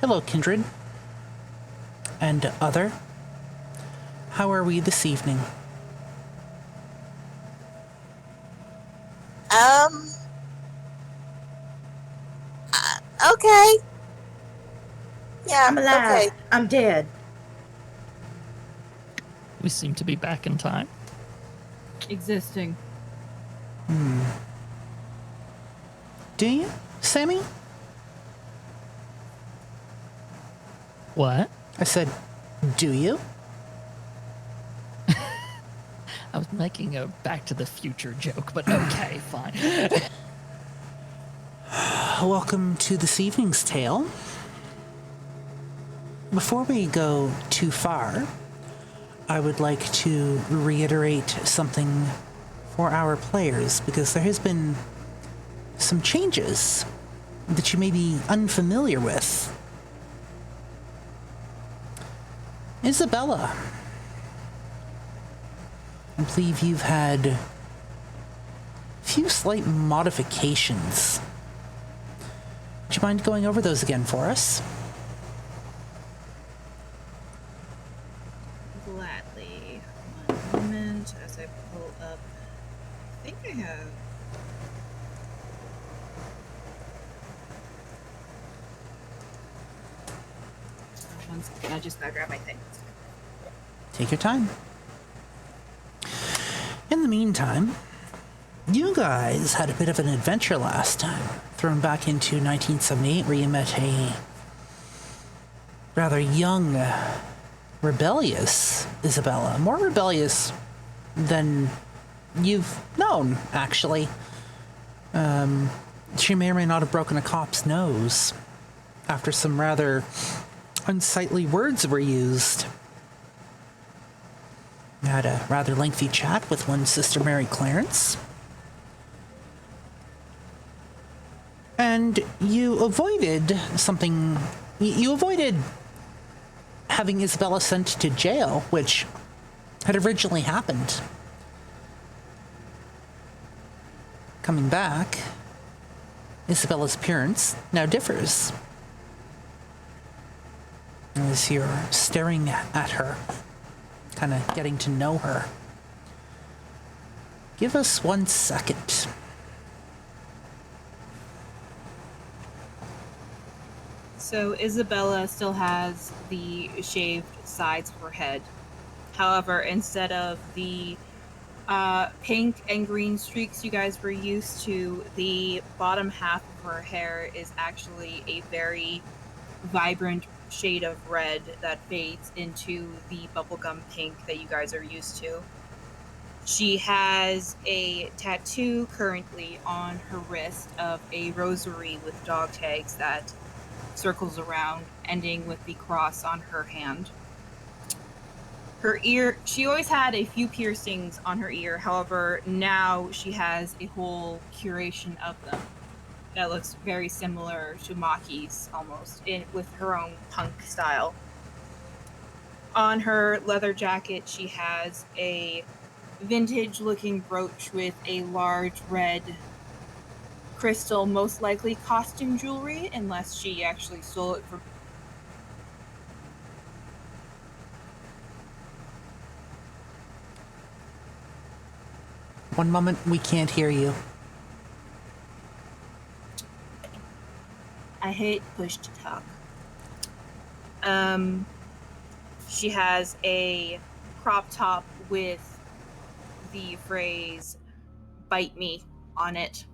Hello, kindred. And other. How are we this evening? Okay. Yeah, I'm alive. okay. I'm dead. We seem to be back in time. Existing. Do you, Sammy? What? I said, do you? I was making a Back to the Future joke, but okay, fine. Welcome to this evening's tale. Before we go too far, I would like to reiterate something for our players, because there has been some changes that you may be unfamiliar with. Isabella, I believe you've had a few slight modifications. Would you mind going over those again for us? Gladly. One moment as I pull up. I think I have. One second, I just gotta grab my things. Take your time. In the meantime, you guys had a bit of an adventure last time, thrown back into 1978, where you met a rather young, rebellious Isabella. More rebellious than you've known, actually. She may or may not have broken a cop's nose after some rather unsightly words were used. I had a rather lengthy chat with one Sister Mary Clarence. And you avoided something. You avoided having Isabella sent to jail, which had originally happened. Coming back, Isabella's appearance now differs. As you're staring at her, kind of getting to know her. Give us 1 second. So Isabella still has the shaved sides of her head. However, instead of the pink and green streaks you guys were used to, the bottom half of her hair is actually a very vibrant shade of red that fades into the bubblegum pink that you guys are used to. She has a tattoo currently on her wrist of a rosary with dog tags that circles around, ending with the cross on her hand. Her ear, she always had a few piercings on her ear, however, now she has a whole curation of them that looks very similar to Maki's, almost, with her own punk style. On her leather jacket, she has a vintage-looking brooch with a large red crystal, most likely costume jewelry, unless she actually stole it from... One moment, we can't hear you. I hate push to talk. She has a crop top with the phrase "bite me" on it.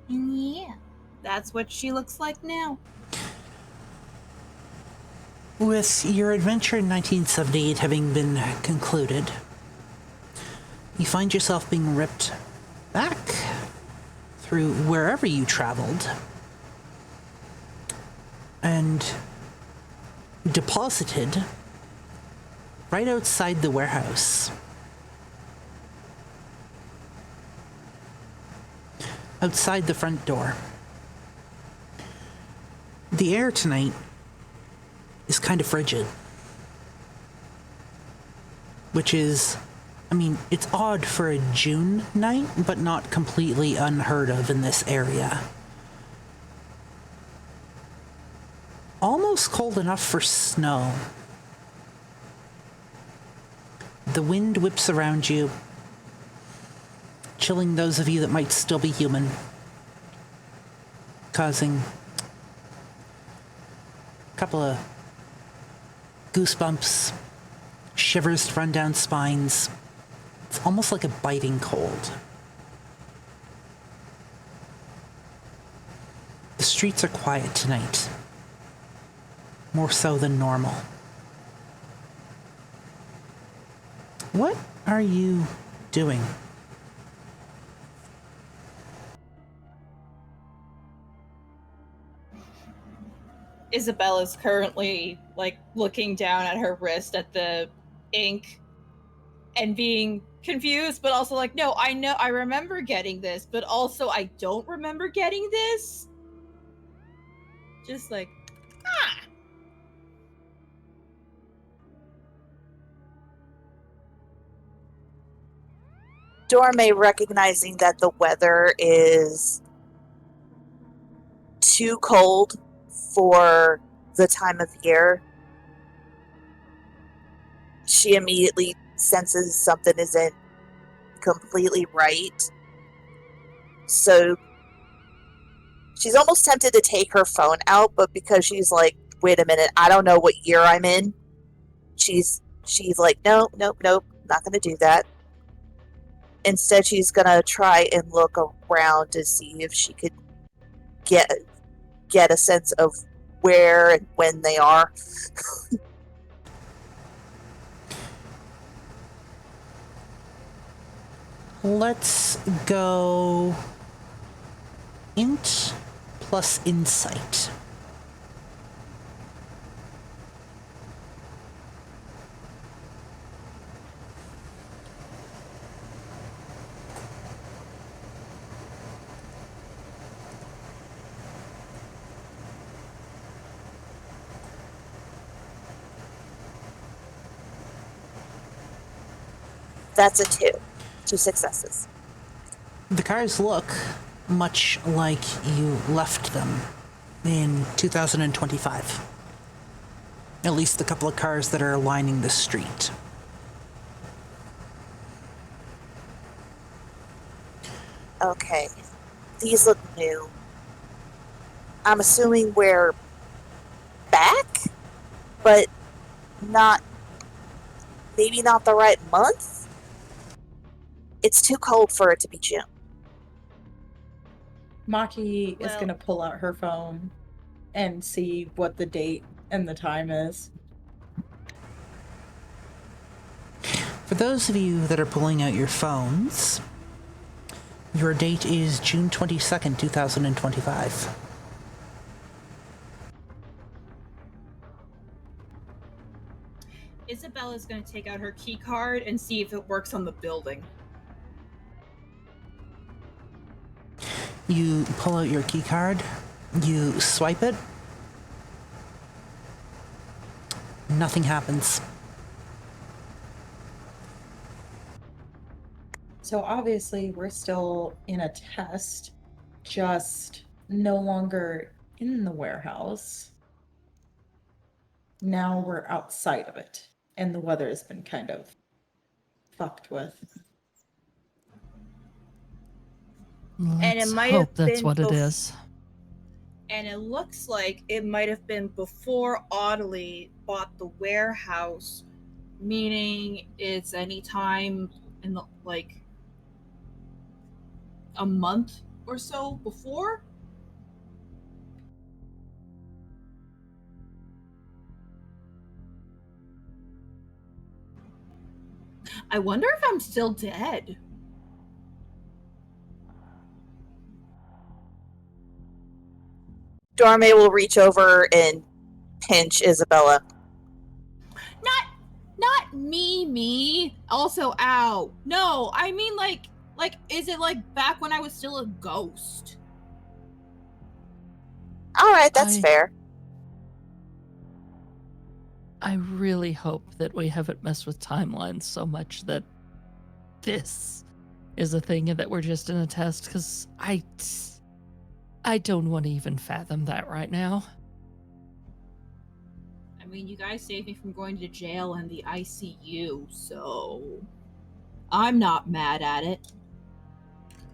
And yeah, that's what she looks like now. With your adventure in 1978 having been concluded, you find yourself being ripped back through wherever you traveled and deposited right outside the warehouse. Outside the front door. The air tonight is kind of frigid. Which is, I mean, it's odd for a June night, but not completely unheard of in this area. almost cold enough for snow. The wind whips around you, chilling those of you that might still be human, causing a couple of goosebumps, shivers to run down spines. It's almost like a biting cold. The streets are quiet tonight, more so than normal. What are you doing? Isabella's currently like looking down at her wrist at the ink and being confused, but also like, no, I know, I remember getting this, but also I don't remember getting this. Just like, Dora Mae, recognizing that the weather is too cold for the time of year, she immediately senses something isn't completely right. So she's almost tempted to take her phone out, but because she's like, wait a minute, I don't know what year I'm in, she's like, nope, not gonna do that. Instead, she's gonna try and look around to see if she could get a sense of where and when they are. Let's go int plus insight. That's a 2. 2 successes. The cars look much like you left them in 2025. At least the couple of cars that are lining the street. Okay. These look new. I'm assuming we're back, but not, maybe not the right month? It's too cold for it to be June. Maki is Well- going to pull out her phone and see what the date and the time is. For those of you that are pulling out your phones, your date is June 22nd, 2025. Isabella's going to take out her key card and see if it works on the building. You pull out your key card, you swipe it, nothing happens. So obviously we're still in a test, just no longer in the warehouse. Now we're outside of it, and the weather has been kind of fucked with. And it Let's might have hope that's been what it is. And it looks like it might have been before Audley bought the warehouse, meaning it's any time in the, like a month or so before. I wonder if I'm still dead. Dora Mae will reach over and pinch Isabella. Not me. Also, ow. No, I mean like, is it like back when I was still a ghost? All right, that's fair. I really hope that we haven't messed with timelines so much that this is a thing and that we're just in a test, because I don't want to even fathom that right now. mean, you guys saved me from going to jail and the ICU, so I'm not mad at it.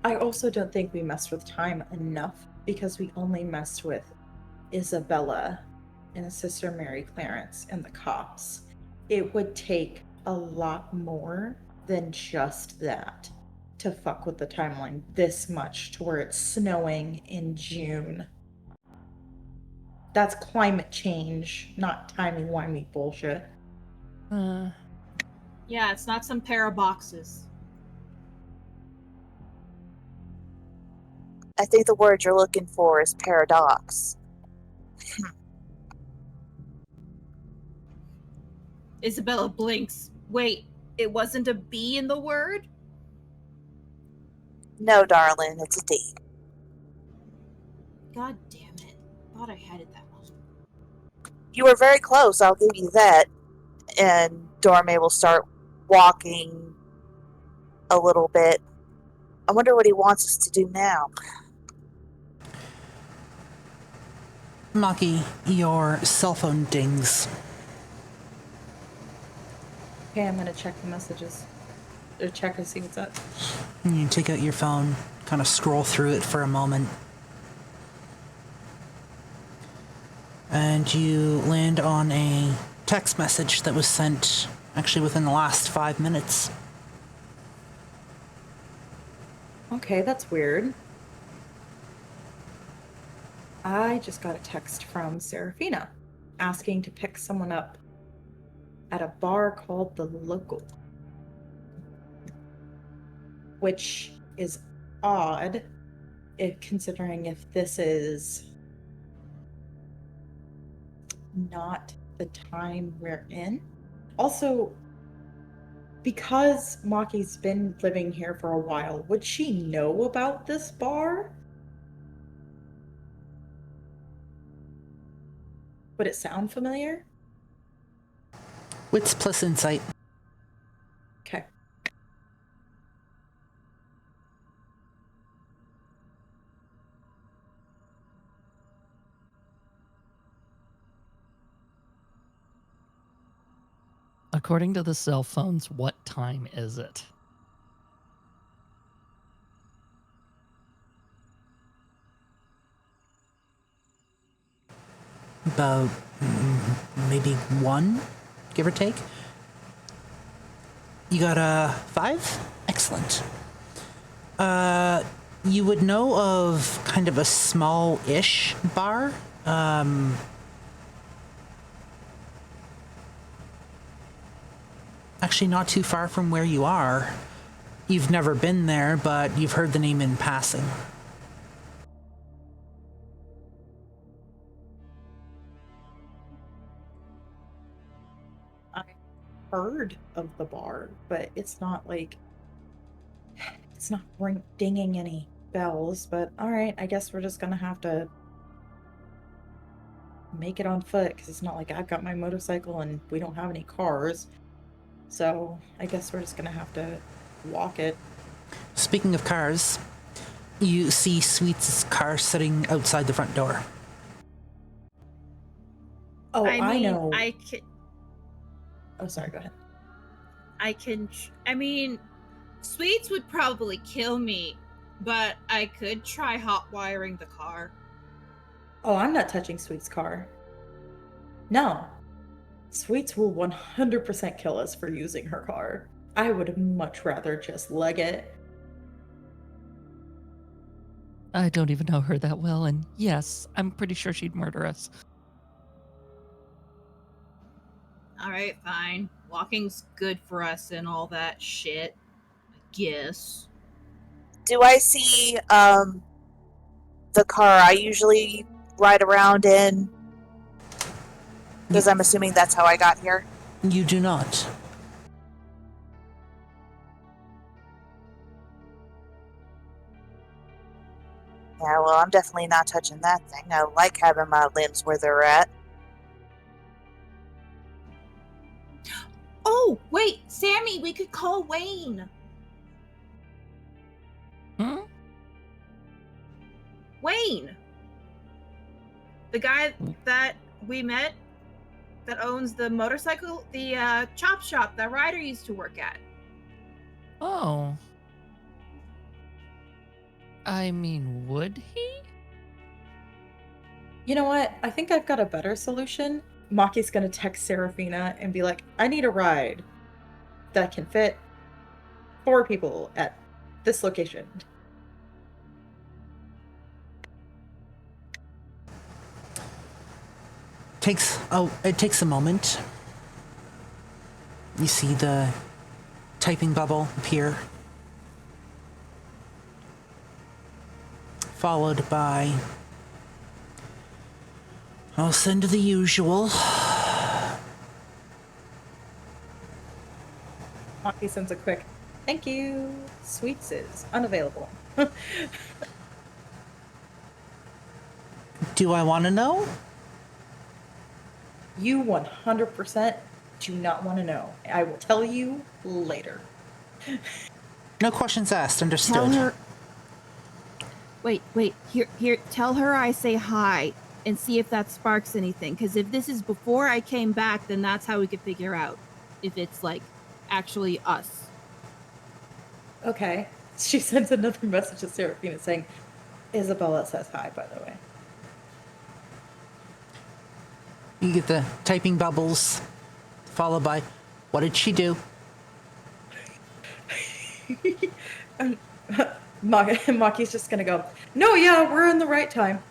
I also don't think we messed with time enough because we only messed with Isabella and Sister Mary Clarence and the cops. It would take a lot more than just that to fuck with the timeline this much to where it's snowing in June. That's climate change, not timey-wimey bullshit. Yeah, it's not some pair of boxes. I think the word you're looking for is paradox. Isabella blinks. Wait, it wasn't a B in the word? No, darling, it's a D. God damn it. Thought I had it that one. You were very close, I'll give you that. And Dora Mae will start walking a little bit. I wonder what he wants us to do now. Maki, your cell phone dings. Okay, I'm gonna check the messages. Or check and see what's up. You take out your phone, kind of scroll through it for a moment. And you land on a text message that was sent actually within the last 5 minutes. Okay, that's weird. I just got a text from Seraphina asking to pick someone up at a bar called The Local, which is odd considering if this is not the time we're in. Also, because Maki's been living here for a while, would she know about this bar? Would it sound familiar? Wits plus insight. Okay. According to the cell phones, what time is it? About maybe 1, give or take. You got a 5? Excellent. You would know of kind of a small-ish bar. Actually, not too far from where you are. You've never been there, but you've heard the name in passing. I heard of the bar, but it's not like it's not dinging any bells. But all right, I guess we're just gonna have to make it on foot because it's not like I've got my motorcycle and we don't have any cars. So I guess we're just gonna have to walk it. Speaking of cars, you see Sweet's car sitting outside the front door. Oh, I mean, know. I can. Oh, sorry. Go ahead. I mean, Sweets would probably kill me, but I could try hot wiring the car. Oh, I'm not touching Sweet's car. No. Sweets will 100% kill us for using her car. I would much rather just leg it. I don't even know her that well, and yes, I'm pretty sure she'd murder us. Alright, fine. Walking's good for us and all that shit. I guess. Do I see the car I usually ride around in? Because I'm assuming that's how I got here. You do not. Yeah, well, I'm definitely not touching that thing. I like having my limbs where they're at. Oh, wait, Sammy, we could call Wayne. Hmm? Wayne. The guy that we met that owns the motorcycle, the chop shop that Ryder used to work at. Oh. I mean, would he? You know what? I think I've got a better solution. Maki's gonna text Seraphina and be like, I need a ride that can fit 4 people at this location. It takes a moment. You see the typing bubble appear, followed by, I'll send the usual. Maki sends a quick, thank you. Sweets is unavailable. Do I want to know? You 100% do not want to know. I will tell you later. No questions asked. Understood. Tell her. Wait. Here. Tell her I say hi and see if that sparks anything. Because if this is before I came back, then that's how we could figure out if it's like actually us. Okay. She sends another message to Seraphina saying, Isabella says hi, by the way. You get the typing bubbles, followed by, what did she do? Maki's just gonna go, no, yeah, we're in the right time.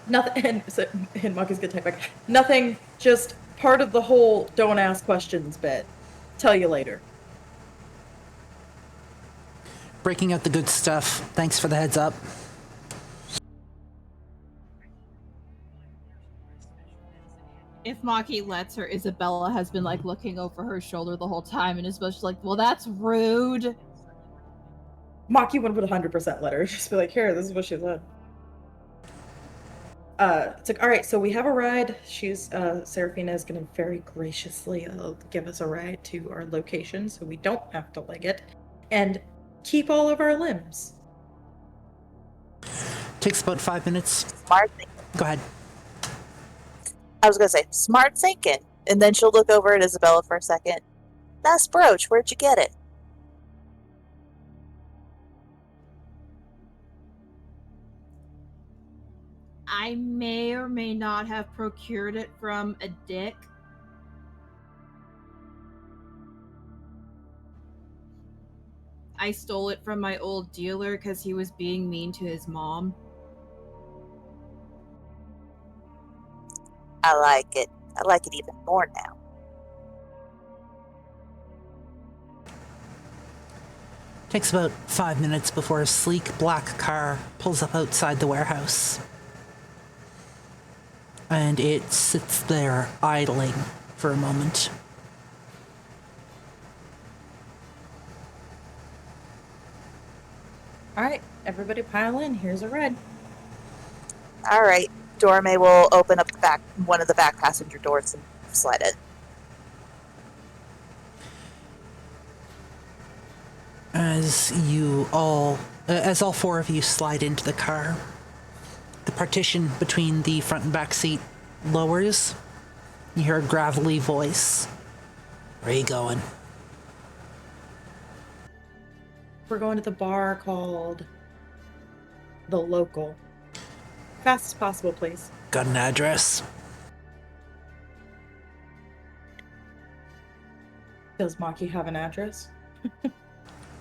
Nothing, and Maki's gonna type back, nothing, just part of the whole don't ask questions bit. Tell you later. Breaking out the good stuff. Thanks for the heads up. If Maki lets her, Isabella has been like looking over her shoulder the whole time and is just like, well, that's rude. Maki would 100% let her. Just be like, here, this is what she said. It's like, all right, so we have a ride. Seraphina is going to very graciously give us a ride to our location so we don't have to leg it and keep all of our limbs. Takes about 5 minutes. Smart thinking. Go ahead. I was gonna say smart thinking, and then she'll look over at Isabella for a second. Nice brooch. Where'd you get it? I may or may not have procured it from a dick. I stole it from my old dealer because he was being mean to his mom. I like it. I like it even more now. Takes about 5 minutes before a sleek black car pulls up outside the warehouse. And it sits there idling for a moment. All right, everybody pile in. Here's a ride. All right. Dora Mae will open up one of the back passenger doors and slide it. As all 4 of you slide into the car, the partition between the front and back seat lowers. You hear a gravelly voice. Where are you going? We're going to the bar called The Local. Fast as possible, please. Got an address? Does Maki have an address? I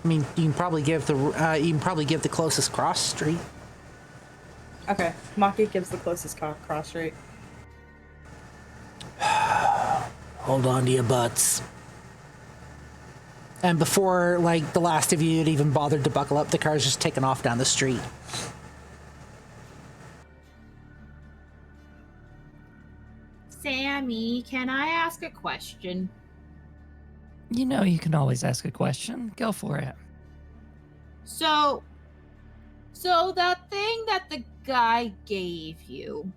mean, you can probably give the closest cross street. Okay, Maki gives the closest cross street. Hold on to your butts. And before, like, the last of you had even bothered to buckle up, the car's just taken off down the street. Sammy, can I ask a question? You know, you can always ask a question. Go for it. So that thing that the guy gave you,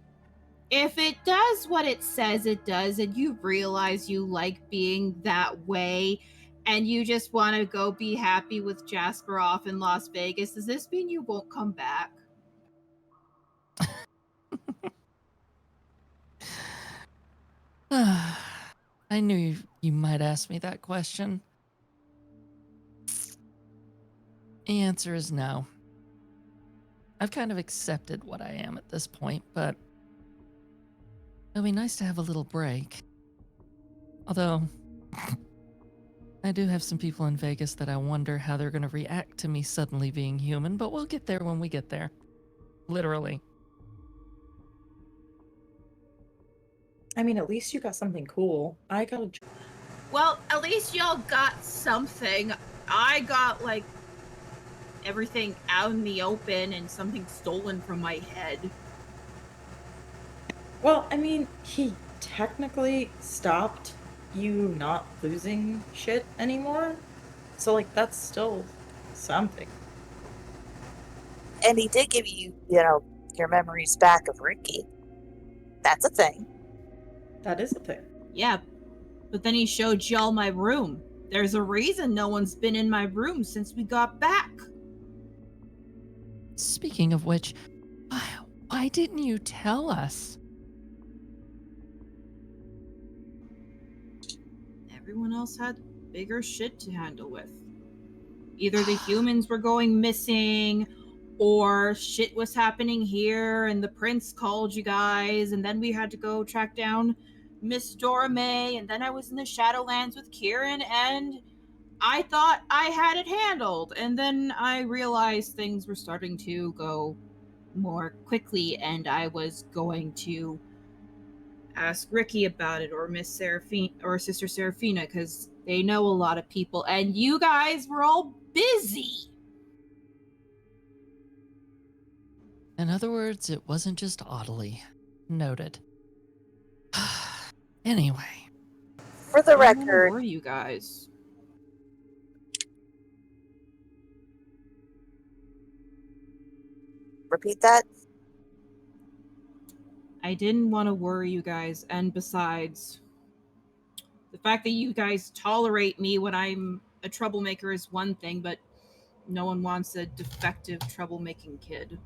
if it does what it says it does and you realize you like being that way and you just want to go be happy with Jasper off in Las Vegas, does this mean you won't come back? I knew you might ask me that question. The answer is no. I've kind of accepted what I am at this point, but it'll be nice to have a little break. Although, I do have some people in Vegas that I wonder how they're going to react to me suddenly being human, but we'll get there when we get there. Literally. I mean, at least you got something cool. I got a. Well, at least y'all got something. I got, like, everything out in the open and something stolen from my head. Well, I mean, he technically stopped you not losing shit anymore. So, like, that's still something. And he did give you, your memories back of Ricky. That's a thing. That is a thing. Yeah, but then he showed y'all my room. There's a reason no one's been in my room since we got back. Speaking of which, why didn't you tell us? Everyone else had bigger shit to handle with. Either the humans were going missing, or shit was happening here and the prince called you guys, and then we had to go track down Miss Dora Mae, and then I was in the Shadowlands with Kieran, and I thought I had it handled, and then I realized things were starting to go more quickly, and I was going to ask Ricky about it, or Miss Seraphina, or Sister Seraphina, because they know a lot of people, and you guys were all busy. In other words, it wasn't just Audley. Noted. Anyway. For the I don't wanna record, worry you guys. repeat that. I didn't want to worry you guys, and besides, the fact that you guys tolerate me when I'm a troublemaker is one thing, but no one wants a defective troublemaking kid.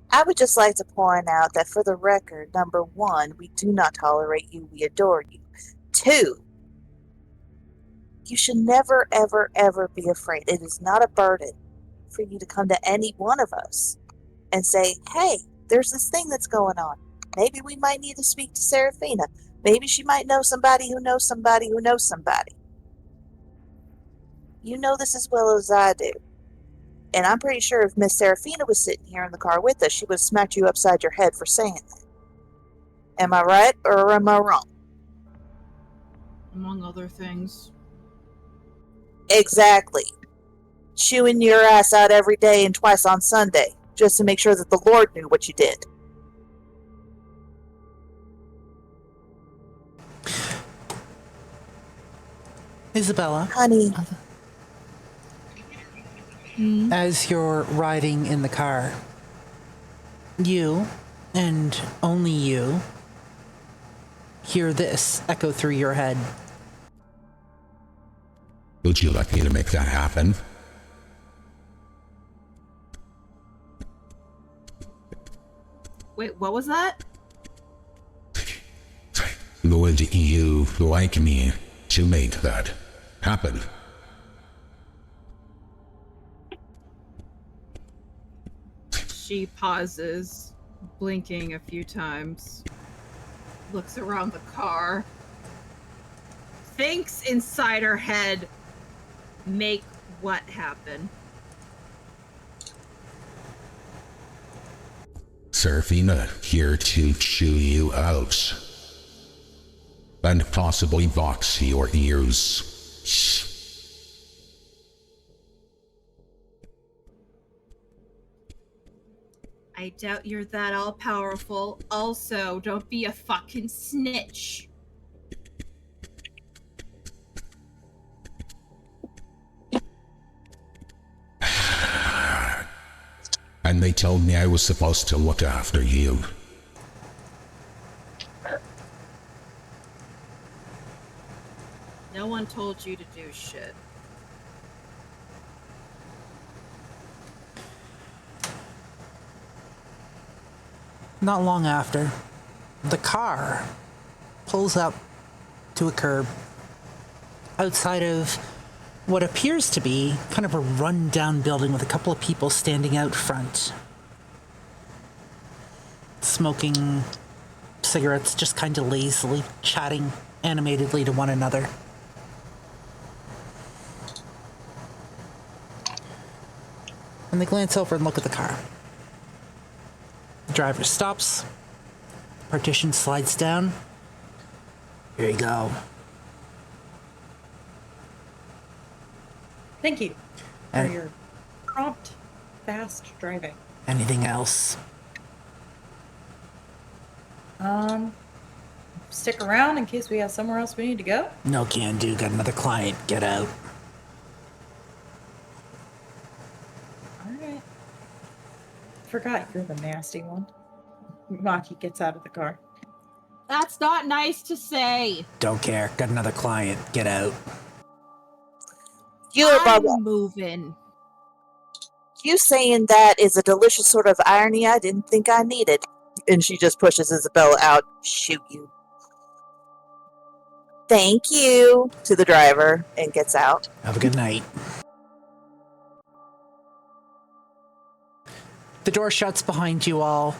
I would just like to point out that for the record, number one, we do not tolerate you, we adore you. Two, you should never, ever, ever be afraid. It is not a burden for you to come to any one of us and say, hey, there's this thing that's going on. Maybe we might need to speak to Seraphina. Maybe she might know somebody who knows somebody who knows somebody. You know this as well as I do. And I'm pretty sure if Miss Seraphina was sitting here in the car with us, she would have smacked you upside your head for saying that. Am I right or am I wrong? Among other things. Exactly. Chewing your ass out every day and twice on Sunday, just to make sure that the Lord knew what you did. Isabella, Honey, as you're riding in the car, you, and only you, hear this echo through your head. Would you like me to make that happen? Wait, what was that? Would you like me to make that happen? She pauses, blinking a few times, looks around the car, thinks inside her head, make what happen? Seraphina here to chew you out. And possibly box your ears. I doubt you're that all-powerful. Also, don't be a fucking snitch. And they told me I was supposed to look after you. No one told you to do shit. Not long after, the car pulls up to a curb outside of what appears to be kind of a run-down building with a couple of people standing out front, smoking cigarettes, just kind of lazily chatting animatedly to one another. And they glance over and look at the car. The driver stops. The partition slides down. Here you go. Thank you for And your prompt, fast driving. anything else? Stick around in case we have somewhere else we need to go. No can do. Got another client. Get out. All right. Forgot you're the nasty one. Maki gets out of the car. That's not nice to say. Don't care. Got another client. Get out. I'm moving. You saying that is a delicious sort of irony I didn't think I needed. And she just pushes Isabella out. Shoot you. Thank you to the driver and gets out. Have a good night. The door shuts behind you all,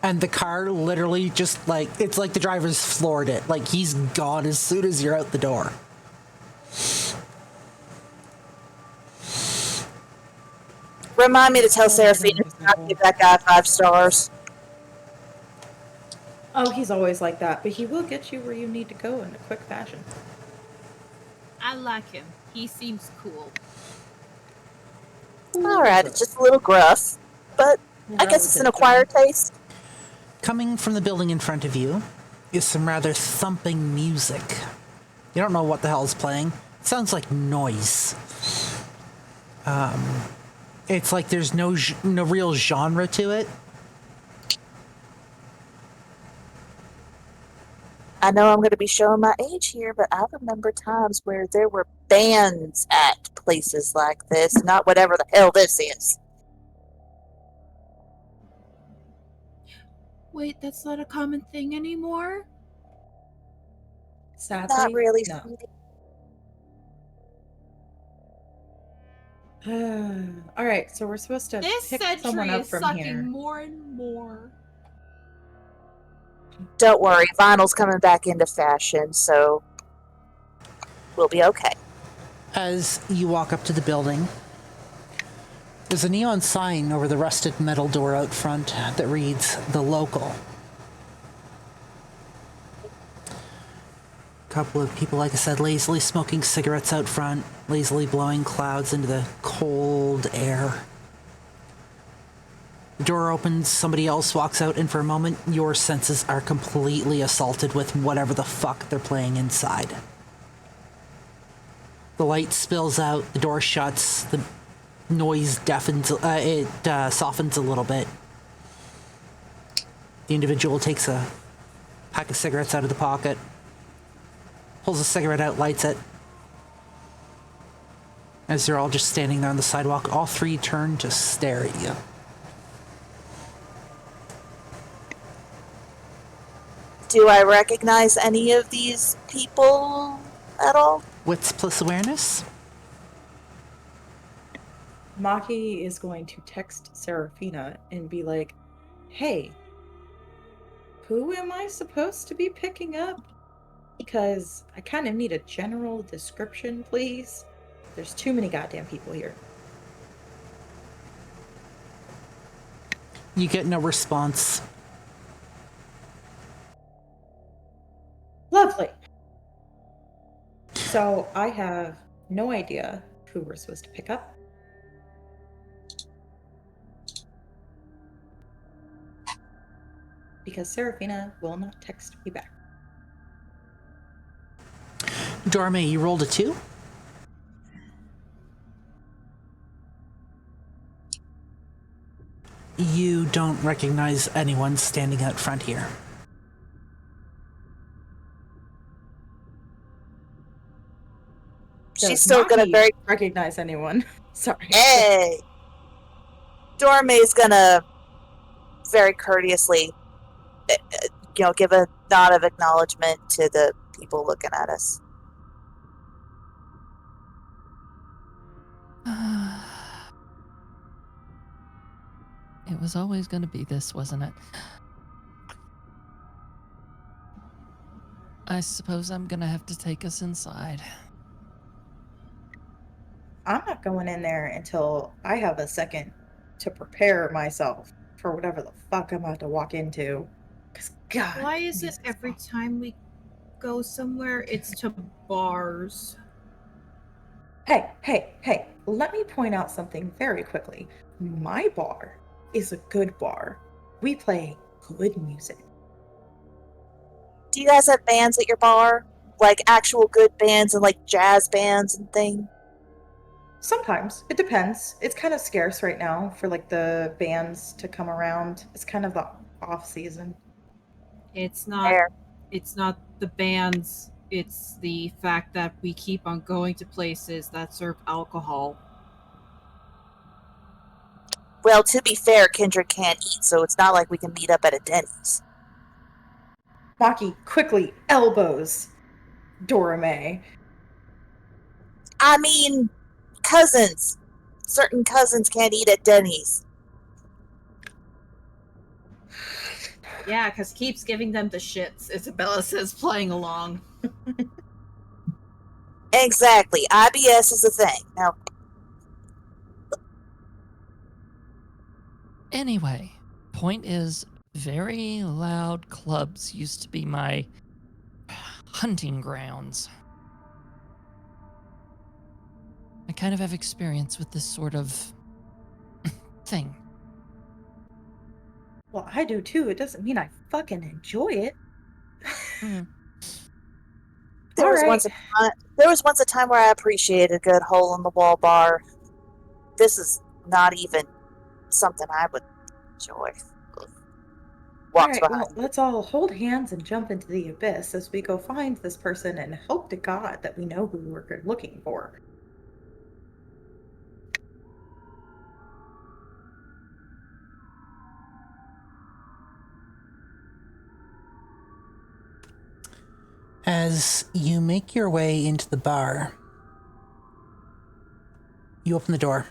and the car literally just like, it's like the driver's floored it. Like he's gone as soon as you're out the door. Remind me to tell Seraphina not to give that guy 5 stars. Oh, he's always like that, but he will get you where you need to go in a quick fashion. I like him. He seems cool. Alright, it's just a little gruff, but I guess it's an acquired taste. Coming from the building in front of you is some rather thumping music. You don't know what the hell is playing. It sounds like noise. It's like there's no real genre to it. I know I'm going to be showing my age here, but I remember times where there were bands at places like this, not whatever the hell this is. Wait, that's not a common thing anymore? Sadly, Not really. no. All right, so we're supposed to This pick someone century up is from sucking here. more and more. Don't worry, vinyl's coming back into fashion, so we'll be okay. As you walk up to the building, there's a neon sign over the rusted metal door out front that reads, "The Local." A couple of people, like I said, lazily smoking cigarettes out front, lazily blowing clouds into the cold air. The door opens, somebody else walks out, and for a moment, your senses are completely assaulted with whatever the fuck they're playing inside. The light spills out, the door shuts, the noise deafens, softens a little bit. The individual takes a pack of cigarettes out of the pocket, pulls a cigarette out, lights it. As they're all just standing there on the sidewalk, all three turn to stare at you. Do I recognize any of these people at all? Wits plus awareness? Maki is going to text Seraphina and be like, "Hey, who am I supposed to be picking up? Because I kind of need a general description, please. There's too many goddamn people here." You get no response. Lovely. So I have no idea who we're supposed to pick up. Because Seraphina will not text me back. Dora Mae, you rolled a 2? You don't recognize anyone standing out front here. She's still gonna Maki very... recognize anyone. Sorry. Hey! Dora Mae's gonna very courteously give a nod of acknowledgement to the people looking at us. It was always going to be this, wasn't it? I suppose I'm going to have to take us inside. I'm not going in there until I have a second to prepare myself for whatever the fuck I'm about to walk into. Because, God. Why is it every time we go somewhere, it's to bars? Hey, let me point out something very quickly. My bar is a good bar. We play good music. Do you guys have bands at your bar? Like actual good bands and like jazz bands and things? Sometimes. It depends. It's kind of scarce right now for like the bands to come around. It's kind of the off season. It's not the bands, it's the fact that we keep on going to places that serve alcohol. Well, to be fair, Kendrick can't eat, so it's not like we can meet up at a Denny's. Maki quickly elbows Dora Mae. I mean, cousins. Certain cousins can't eat at Denny's. Yeah, because keeps giving them the shits, Isabella says, playing along. Exactly. IBS is a thing. Now, Anyway, point is, very loud clubs used to be my hunting grounds. I kind of have experience with this sort of thing. Well, I do too. It doesn't mean I fucking enjoy it. there was once a time where I appreciated a good hole in the wall bar. This is not even something I would enjoy. Walks Alright, well, let's all hold hands and jump into the abyss as we go find this person and hope to God that we know who we're looking for. As you make your way into the bar, you open the door.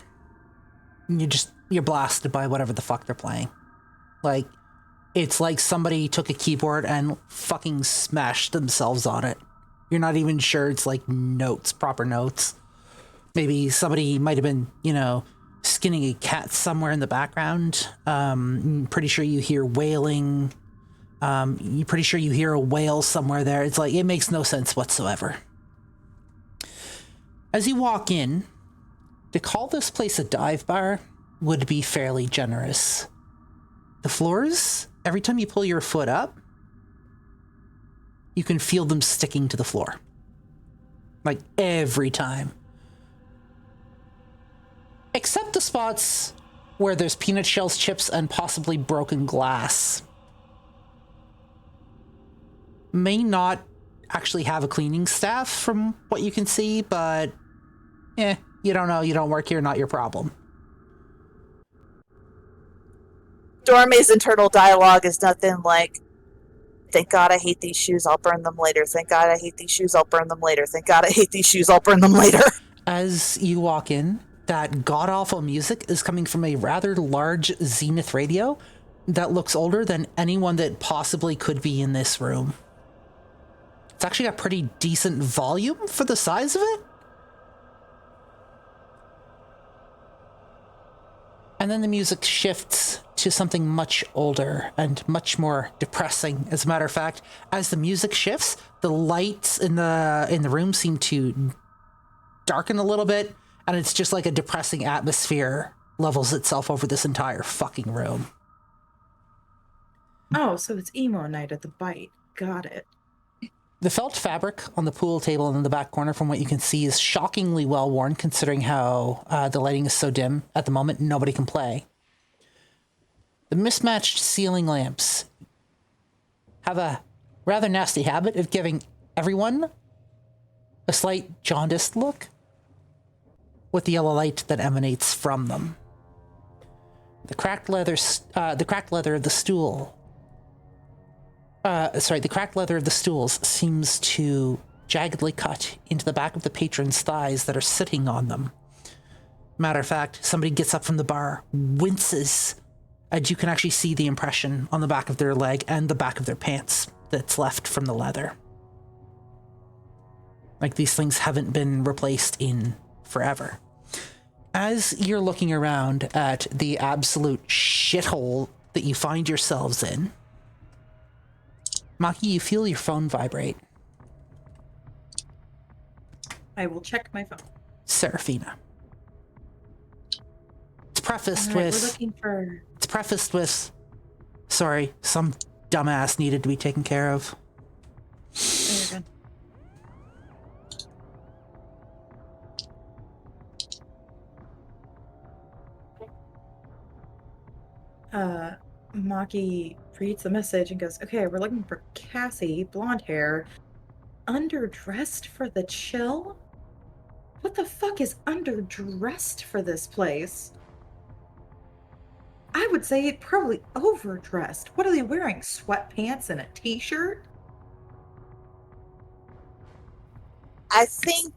And you're blasted by whatever the fuck they're playing. Like, it's like somebody took a keyboard and fucking smashed themselves on it. You're not even sure it's like notes, proper notes. Maybe somebody might have been, skinning a cat somewhere in the background. I'm pretty sure you hear wailing. You're pretty sure you hear a whale somewhere there. It's like, it makes no sense whatsoever. As you walk in, to call this place a dive bar would be fairly generous. The floors, every time you pull your foot up, you can feel them sticking to the floor. Like, every time. Except the spots where there's peanut shells, chips, and possibly broken glass. May not actually have a cleaning staff from what you can see, but you don't know, you don't work here, not your problem. Dora Mae's internal dialogue is nothing like, thank God I hate these shoes, I'll burn them later. Thank God I hate these shoes, I'll burn them later. Thank God I hate these shoes, I'll burn them later. As you walk in, that god-awful music is coming from a rather large Zenith radio that looks older than anyone that possibly could be in this room. It's actually a pretty decent volume for the size of it. And then the music shifts to something much older and much more depressing. As a matter of fact, as the music shifts, the lights in the room seem to darken a little bit, and it's just like a depressing atmosphere levels itself over this entire fucking room. Oh, so it's emo night at the Bite. Got it. The felt fabric on the pool table in the back corner, from what you can see, is shockingly well worn, considering how the lighting is so dim at the moment. Nobody can play. The mismatched ceiling lamps have a rather nasty habit of giving everyone a slight jaundiced look with the yellow light that emanates from them. The cracked leather of the stool The cracked leather of the stools seems to jaggedly cut into the back of the patron's thighs that are sitting on them. Matter of fact, somebody gets up from the bar, winces, and you can actually see the impression on the back of their leg and the back of their pants that's left from the leather. Like these things haven't been replaced in forever. As you're looking around at the absolute shithole that you find yourselves in, Maki, you feel your phone vibrate. I will check my phone. Seraphina. It's prefaced All right, with... We're looking for... It's prefaced with, sorry, some dumbass needed to be taken care of. There you go. Maki reads the message and goes, okay, we're looking for Cassie, blonde hair, underdressed for the chill? What the fuck is underdressed for this place? I would say probably overdressed. What are they wearing? Sweatpants and a t-shirt? I think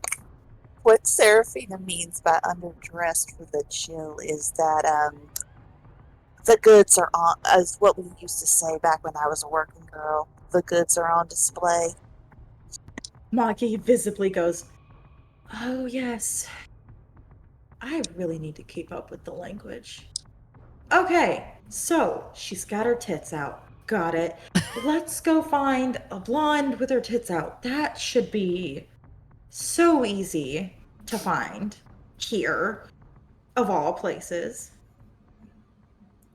what Seraphina means by underdressed for the chill is that the goods are on, as what we used to say back when I was a working girl. The goods are on display. Maki visibly goes, oh yes. I really need to keep up with the language. Okay, so she's got her tits out. Got it. Let's go find a blonde with her tits out. That should be so easy to find here, of all places.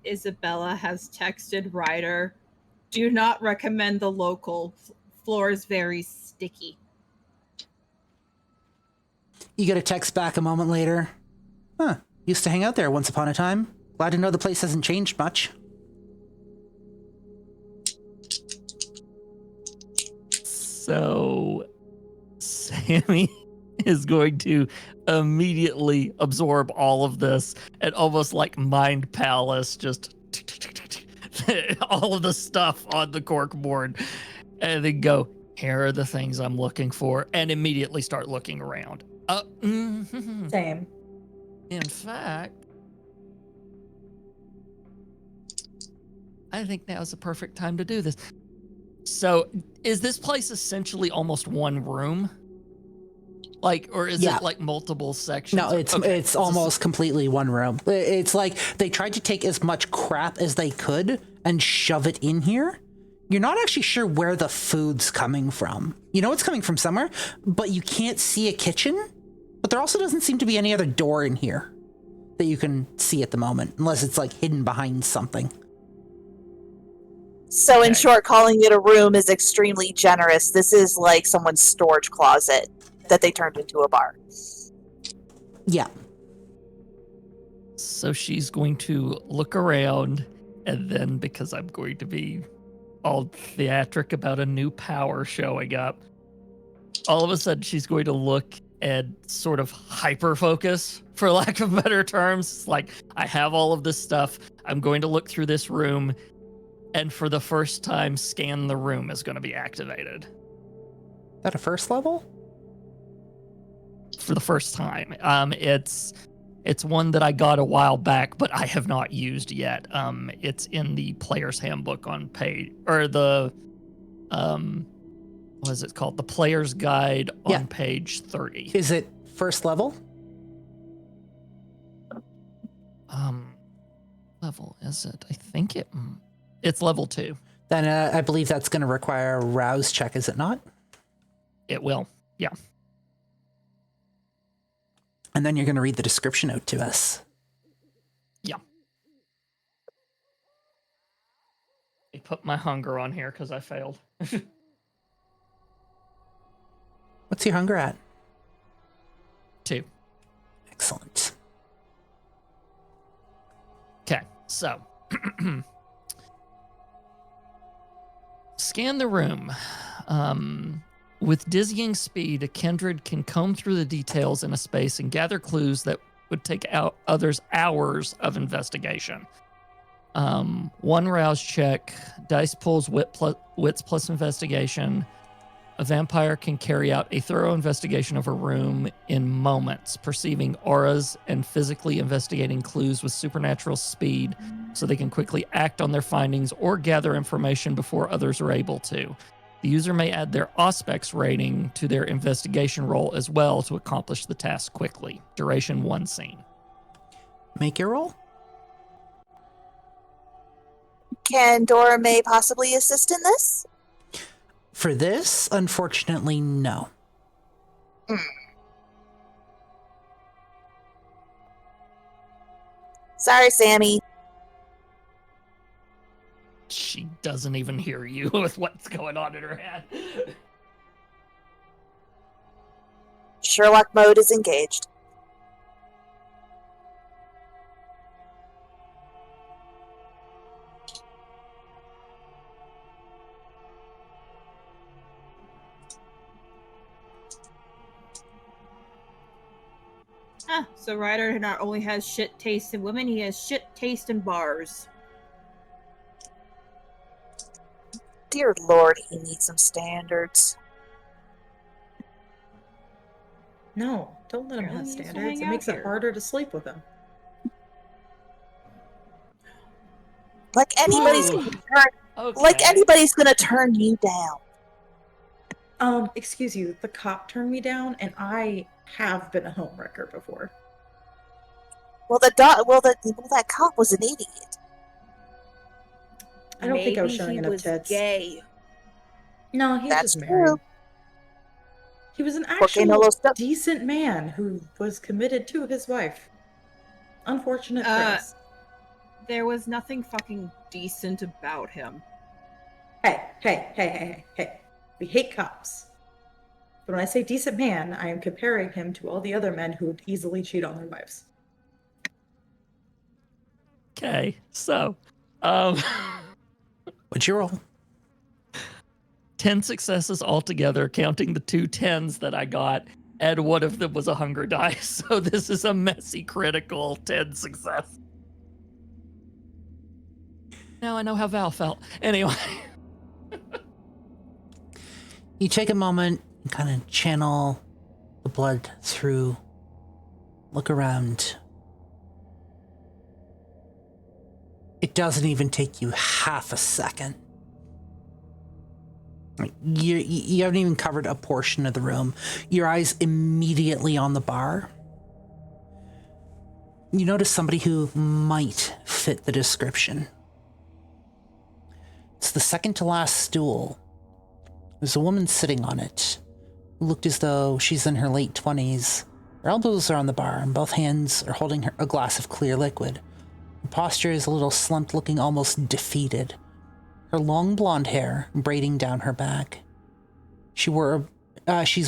Isabella has texted Ryder, do not recommend the local. Floor is very sticky. You get a text back a moment later. Huh, used to hang out there once upon a time. Glad to know the place hasn't changed much. So, Sammy is going to immediately absorb all of this and almost like Mind Palace, just all of the stuff on the corkboard, and then go, here are the things I'm looking for, and immediately start looking around. Same. In fact, I think now's the perfect time to do this. So, is this place essentially almost one room? Like, or is it like multiple sections? No, it's almost completely one room. It's like they tried to take as much crap as they could and shove it in here. You're not actually sure where the food's coming from. You know it's coming from somewhere, but you can't see a kitchen. But there also doesn't seem to be any other door in here that you can see at the moment, unless it's like hidden behind something. So in short, calling it a room is extremely generous. This is like someone's storage closet that they turned into a bar. Yeah. So she's going to look around, and then because I'm going to be all theatric about a new power showing up, all of a sudden she's going to look and sort of hyper focus, for lack of better terms. It's like, I have all of this stuff. I'm going to look through this room, and for the first time, scan the room is going to be activated. Is that a first level? For the first time. It's one that I got a while back, but I have not used yet. It's in the player's handbook on page, or the what is it called? The player's guide on page 30. Is it first level? Level is it? I think it's level 2. Then I believe that's going to require a rouse check, is it not? It will. Yeah. And then you're going to read the description out to us. Yeah. I put my hunger on here because I failed. What's your hunger at? 2. Excellent. Okay, so scan the room. With dizzying speed, a kindred can comb through the details in a space and gather clues that would take out others hours of investigation. 1 rouse check, dice pulls wits plus investigation. A vampire can carry out a thorough investigation of a room in moments, perceiving auras and physically investigating clues with supernatural speed so they can quickly act on their findings or gather information before others are able to. The user may add their Auspex rating to their investigation roll as well to accomplish the task quickly. Duration 1 scene. Make your roll. Can Dora Mae possibly assist in this? For this, unfortunately, no. Sorry, Sammy. She doesn't even hear you with what's going on in her head. Sherlock mode is engaged. So Ryder not only has shit taste in women, he has shit taste in bars. Dear Lord, he needs some standards. No, don't let him Apparently have he needs to standards. hang It out makes here. it harder to sleep with him. Like anybody's Ooh. gonna turn, Okay. like anybody's gonna turn you down. Excuse you, the cop turned me down, and I have been a homewrecker before. Well, that cop was an idiot. I don't think I was Maybe showing he enough was tits. gay. No, he was That's just married. true. He was an Porque no actual lo está- decent man who was committed to his wife. Unfortunate for us. There was nothing fucking decent about him. Hey. We hate cops. But when I say decent man, I am comparing him to all the other men who would easily cheat on their wives. Okay, so, What'd you roll? 10 successes altogether, counting the 2 10s that I got, and one of them was a hunger die. So this is a messy critical 10 success. Now I know how Val felt. Anyway. You take a moment and kind of channel the blood through, look around. It doesn't even take you half a second. You haven't even covered a portion of the room. Your eyes immediately on the bar. You notice somebody who might fit the description. It's the second to last stool. There's a woman sitting on it, who looked as though she's in her late 20s. Her elbows are on the bar, and both hands are holding a glass of clear liquid. Her posture is a little slumped, looking almost defeated. Her long blonde hair braiding down her back. She's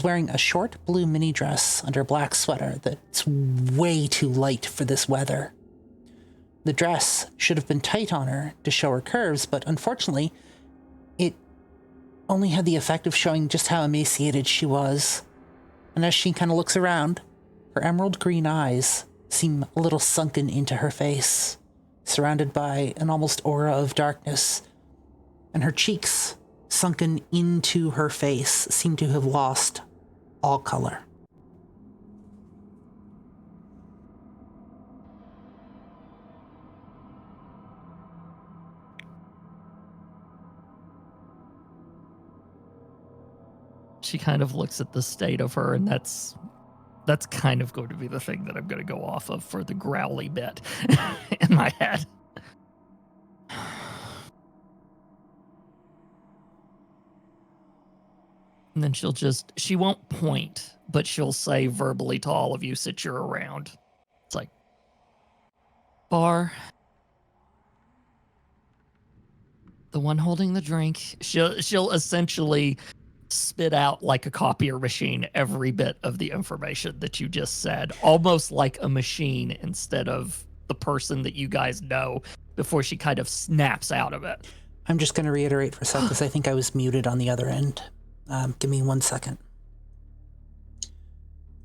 wearing a short blue mini dress under a black sweater that's way too light for this weather. The dress should have been tight on her to show her curves, but unfortunately, it only had the effect of showing just how emaciated she was. And as she kind of looks around, her emerald green eyes seem a little sunken into her face, surrounded by an almost aura of darkness, and her cheeks, sunken into her face, seem to have lost all color. She kind of looks at the state of her, and that's kind of going to be the thing that I'm going to go off of for the growly bit in my head. And then she won't point, but she'll say verbally to all of you, sit you around. It's like, Bar, the one holding the drink, she'll essentially spit out like a copier machine every bit of the information that you just said, almost like a machine instead of the person that you guys know, before she kind of snaps out of it. I'm just going to reiterate for a sec, because I think I was muted on the other end. Give me 1 second.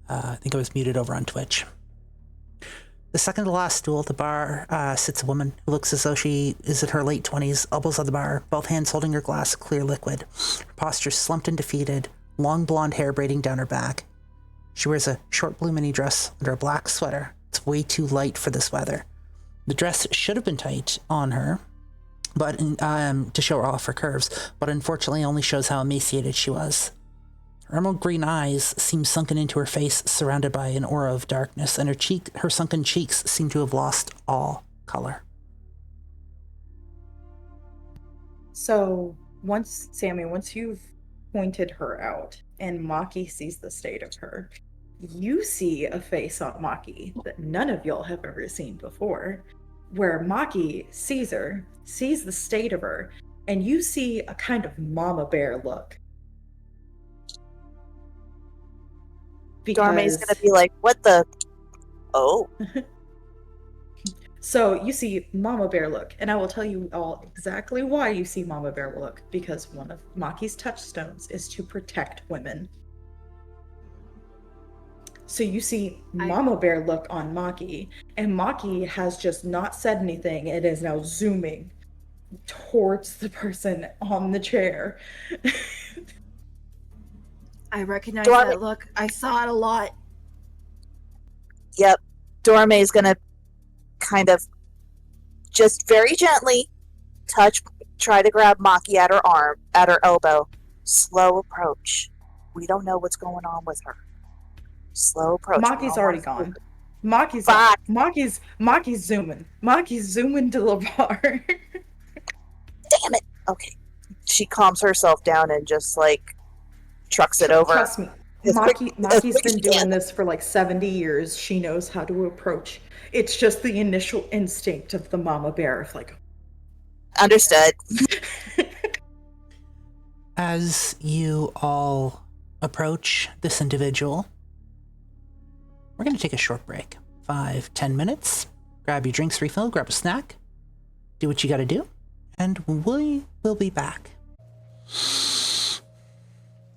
I think I was muted over on Twitch. The second to last stool at the bar sits a woman who looks as though she is in her late 20s, elbows on the bar, both hands holding her glass of clear liquid. Her posture slumped and defeated, long blonde hair braiding down her back. She wears a short blue mini dress under a black sweater. It's way too light for this weather. The dress should have been tight on her, but to show her off her curves, but unfortunately only shows how emaciated she was. Her emerald green eyes seem sunken into her face, surrounded by an aura of darkness, and her sunken cheeks seem to have lost all color. So Sammy, once you've pointed her out and Maki sees the state of her, you see a face on Maki that none of y'all have ever seen before, where Maki sees her, sees the state of her, and you see a kind of mama bear look. Dora Mae's gonna be like, what the? Oh. So you see Mama Bear look, and I will tell you all exactly why you see Mama Bear look, because one of Maki's touchstones is to protect women. So you see Mama Bear look on Maki, and Maki has just not said anything. It is now zooming towards the person on the chair. I recognize that look. I saw it a lot. Yep. Dora Mae's gonna kind of just very gently try to grab Maki at her elbow. Slow approach. We don't know what's going on with her. Slow approach. Maki's already gone. Maki's zooming. Maki's zooming to the bar. Damn it. Okay. She calms herself down and just like trucks it over. Trust me. Maki's been doing this for like 70 years. She knows how to approach. It's just the initial instinct of the mama bear of like... Understood. As you all approach this individual, we're going to take a short break. 5-10 minutes. Grab your drinks refill, grab a snack, do what you got to do, and we will be back.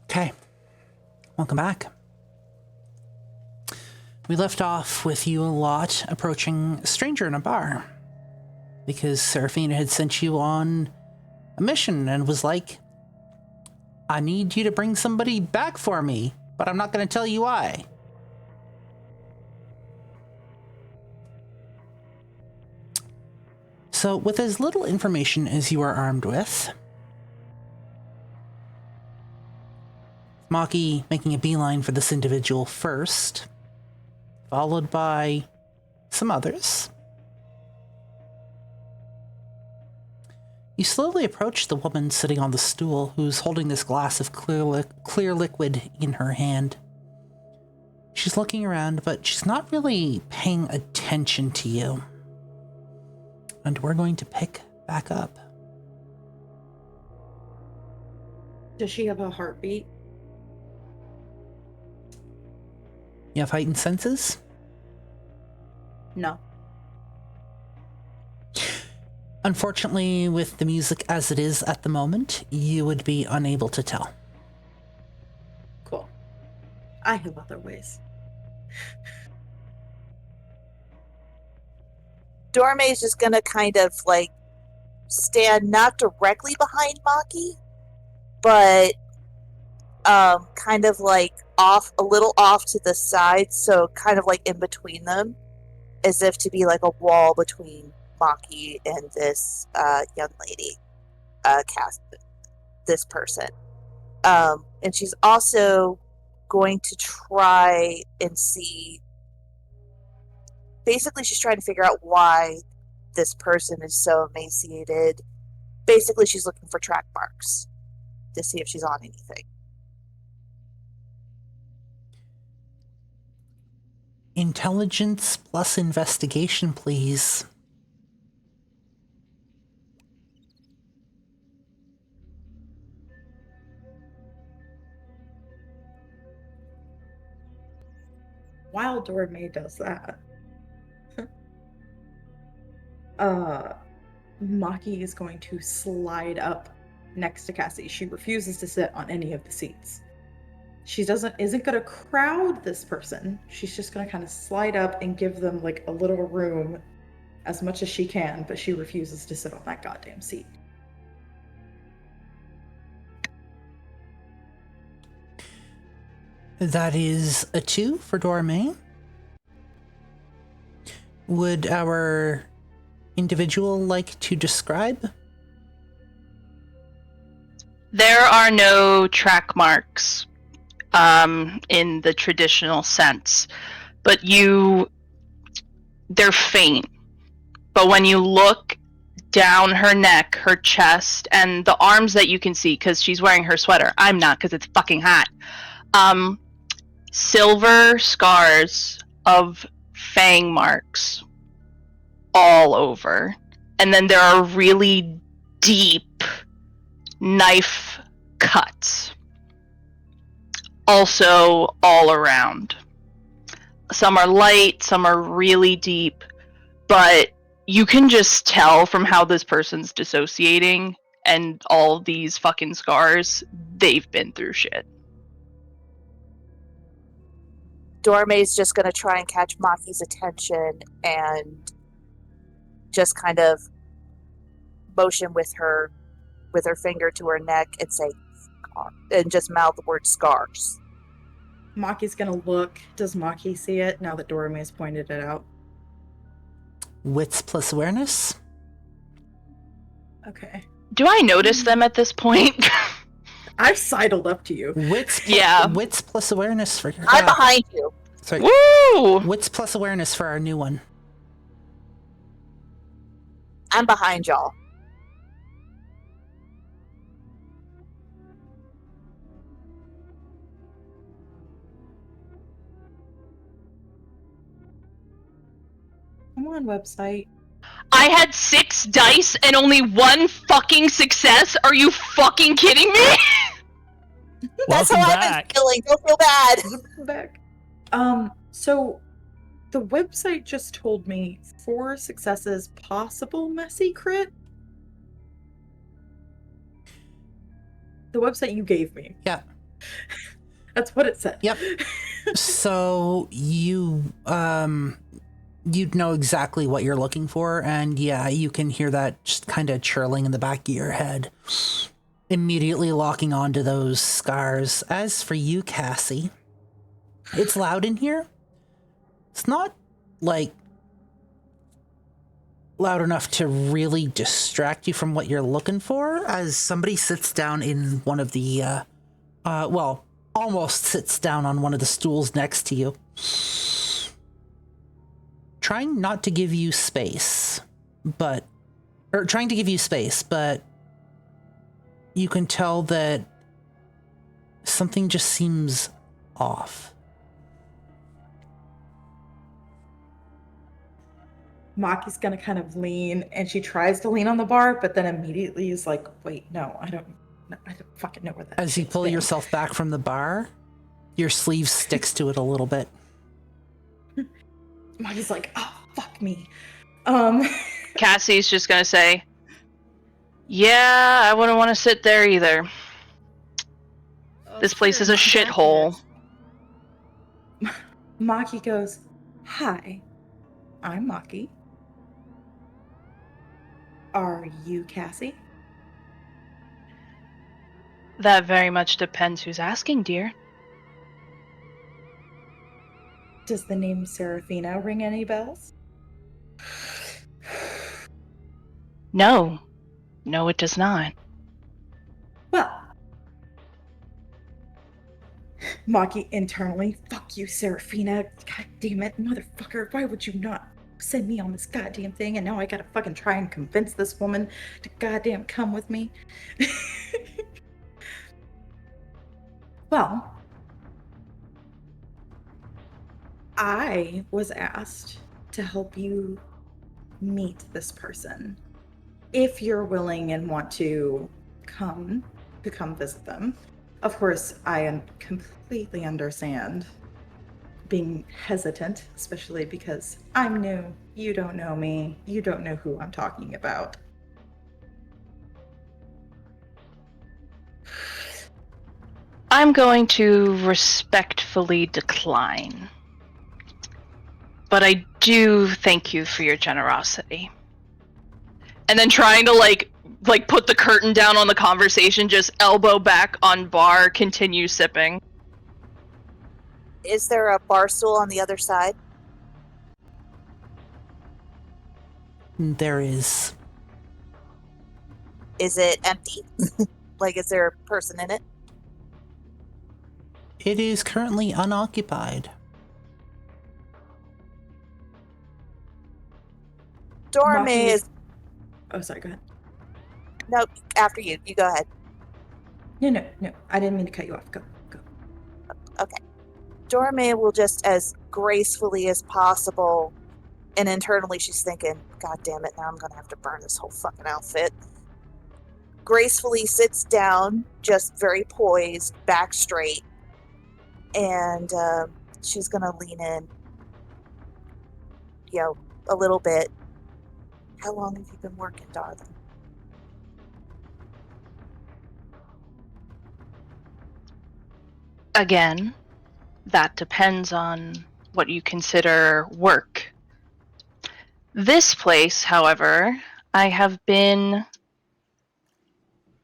Okay. Welcome back. We left off with you a lot approaching a stranger in a bar because Seraphina had sent you on a mission and was like, I need you to bring somebody back for me, but I'm not going to tell you why. So with as little information as you are armed with, Maki making a beeline for this individual first, followed by some others. You slowly approach the woman sitting on the stool who's holding this glass of clear liquid in her hand. She's looking around, but she's not really paying attention to you. And we're going to pick back up. Does she have a heartbeat? You have heightened senses? No. Unfortunately, with the music as it is at the moment, you would be unable to tell. Cool. I have other ways. Dora Mae's just gonna kind of like stand not directly behind Maki, but kind of like a little off to the side, so kind of like in between them, as if to be like a wall between Maki and this young lady, Cassie, this person. And she's also going to try and see, basically she's trying to figure out why this person is so emaciated. Basically she's looking for track marks to see if she's on anything. Intelligence plus investigation, please. While Dora Mae does that, Maki is going to slide up next to Cassie. She refuses to sit on any of the seats. She isn't gonna crowd this person. She's just gonna kind of slide up and give them like a little room as much as she can, but she refuses to sit on that goddamn seat. That is a 2 for Dora Mae. Would our individual like to describe? There are no track marks in the traditional sense, but they're faint. But when you look down her neck, her chest, and the arms that you can see, because she's wearing her sweater, I'm not because it's fucking hot, silver scars of fang marks all over. And then there are really deep knife cuts also all around. Some are light, some are really deep, but you can just tell from how this person's dissociating and all these fucking scars, they've been through shit. Dora Mae's just going to try and catch Maki's attention and just kind of motion with her finger to her neck and say, and just mouth the word scars. Maki's gonna look. Does Maki see it now that Dora Mae's pointed it out? Wits plus awareness. Okay. Do I notice them at this point? I've sidled up to you. Wits plus awareness for your... I'm behind you. Sorry. Woo! Wits plus awareness for our new one. I'm behind y'all. Come on, website. I had 6 dice and only 1 fucking success? Are you fucking kidding me? That's how Welcome I've back. been feeling. Don't feel bad. Back. So the website just told me 4 successes, possible messy crit. The website you gave me. Yeah. That's what it said. Yep. So you'd know exactly what you're looking for, and yeah, you can hear that just kind of churling in the back of your head, immediately locking onto those scars. As for you, Cassie, it's loud in here. It's not like loud enough to really distract you from what you're looking for, as somebody sits down in one of the almost sits down on one of the stools next to you, trying to give you space, but you can tell that something just seems off. Maki's gonna kind of lean, and she tries to lean on the bar, but then immediately is like, "Wait, no, I don't fucking know where that." As you pull yourself back from the bar, your sleeve sticks to it a little bit. Maki's like, "Oh, fuck me." Cassie's just gonna say, yeah, I wouldn't want to sit there either. This place is a shithole. Maki goes, "Hi, I'm Maki. Are you Cassie?" That very much depends who's asking, dear. Does the name Seraphina ring any bells? No, it does not. Well, Maki internally, "Fuck you, Seraphina. God damn it, motherfucker. Why would you not send me on this goddamn thing? And now I gotta fucking try and convince this woman to goddamn come with me." Well, I was asked to help you meet this person. If you're willing and want to come visit them. Of course, I completely understand being hesitant, especially because I'm new. You don't know me. You don't know who I'm talking about. I'm going to respectfully decline. But I do thank you for your generosity. And then trying to like put the curtain down on the conversation, just elbow back on bar, continue sipping. Is there a bar stool on the other side? There is. Is it empty? Like, is there a person in it? It is currently unoccupied. Dora Maki Mae is... Oh, sorry, go ahead. No, after you. You go ahead. No. I didn't mean to cut you off. Go. Okay. Dora Mae will just as gracefully as possible, and internally she's thinking, God damn it, now I'm going to have to burn this whole fucking outfit. Gracefully sits down, just very poised, back straight, and she's going to lean in, a little bit. How long have you been working, darling? Again, that depends on what you consider work. This place, however, I have been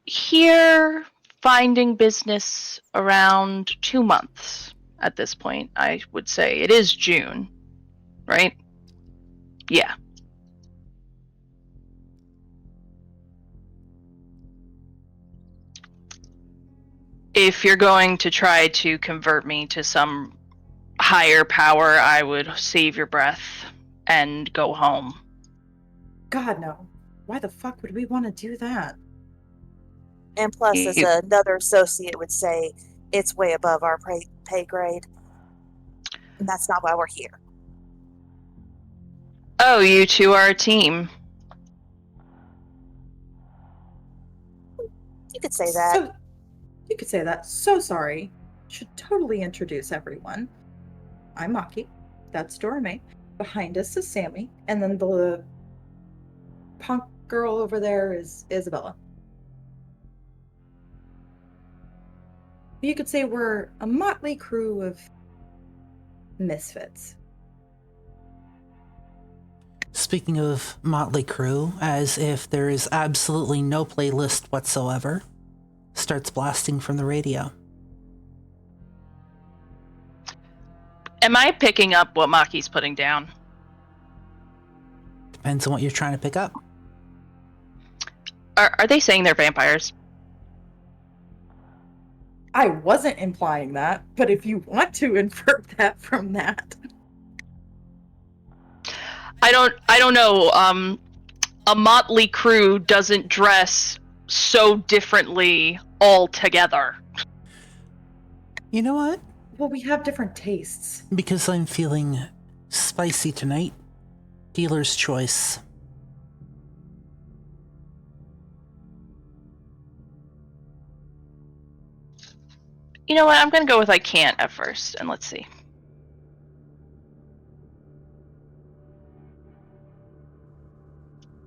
here finding business around 2 months at this point. I would say it is June, right? Yeah. If you're going to try to convert me to some higher power, I would save your breath and go home. God, no. Why the fuck would we want to do that? And plus, as another associate would say, it's way above our pay grade. And that's not why we're here. Oh, you two are a team. You could say that. You could say that. So sorry. Should totally introduce everyone. I'm Maki. That's Dora Mae. Behind us is Sammy. And then the punk girl over there is Isabella. You could say we're a motley crew of misfits. Speaking of motley crew, as if there is absolutely no playlist whatsoever, starts blasting from the radio. Am I picking up what Maki's putting down? Depends on what you're trying to pick up. Are they saying they're vampires? I wasn't implying that, but if you want to infer that from that. I don't know. A motley crew doesn't dress so differently altogether. You know what? Well, we have different tastes. Because I'm feeling spicy tonight, dealer's choice. You know what? I'm going to go with I can't at first, and let's see.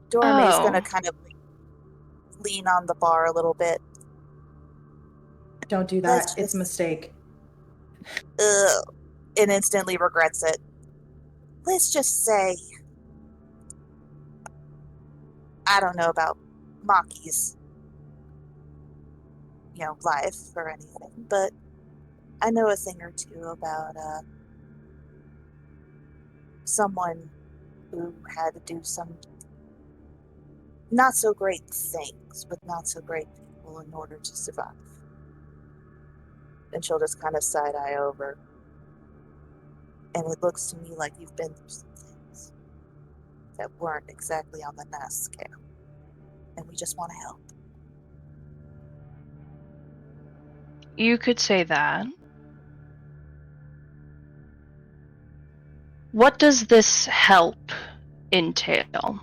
Dora Mae's going to kind of lean on the bar a little bit. Don't do that. It's a mistake. And instantly regrets it. Let's just say, I don't know about Maki's, life or anything, but I know a thing or two about someone who had to do some not so great things with not so great people in order to survive. And she'll just kind of side eye over. And it looks to me like you've been through some things that weren't exactly on the nice scale. And we just want to help. You could say that. What does this help entail?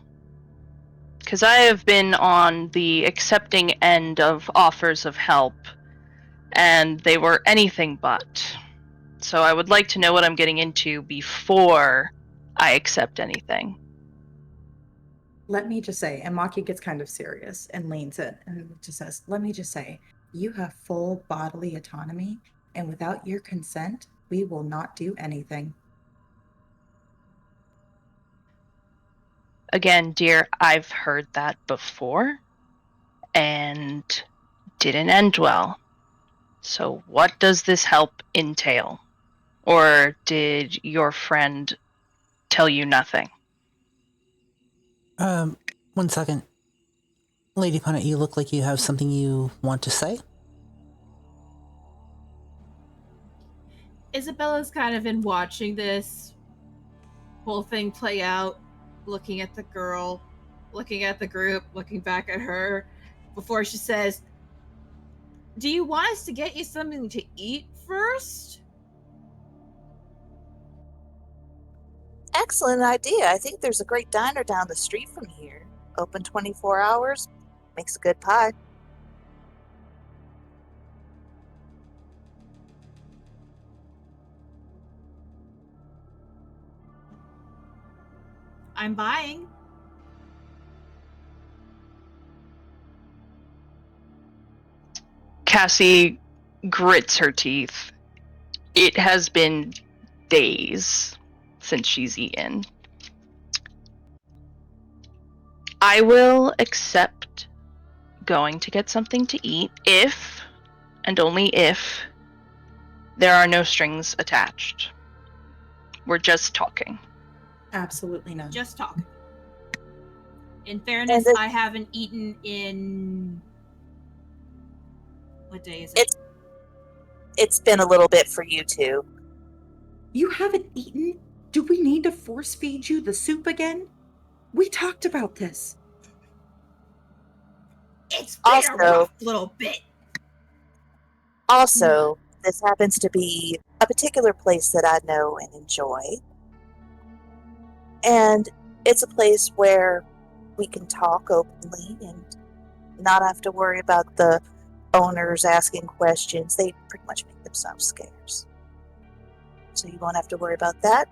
Because I have been on the accepting end of offers of help, and they were anything but. So I would like to know what I'm getting into before I accept anything. Let me just say, and Maki gets kind of serious and leans in and just says, let me just say, You have full bodily autonomy, and without your consent, we will not do anything. Again, dear, I've heard that before and didn't end well. So what does this help entail? Or did your friend tell you nothing? 1 second. Lady Punnet, you look like you have something you want to say. Isabella's kind of been watching this whole thing play out, looking at the girl, looking at the group, looking back at her, before she says, "Do you want us to get you something to eat first?" Excellent idea. I think there's a great diner down the street from here. Open 24 hours. Makes a good pie. I'm buying. Cassie grits her teeth. It has been days since she's eaten. I will accept going to get something to eat if, and only if, there are no strings attached. We're just talking. Absolutely none. Just talk. In fairness, And I haven't eaten in... What day is it? It's been a little bit for you too. You haven't eaten? Do we need to force feed you the soup again? We talked about this. It's been Also- a rough little bit. Also, this happens to be a particular place that I know and enjoy. And it's a place where we can talk openly and not have to worry about the owners asking questions. They pretty much make themselves scarce. So you won't have to worry about that.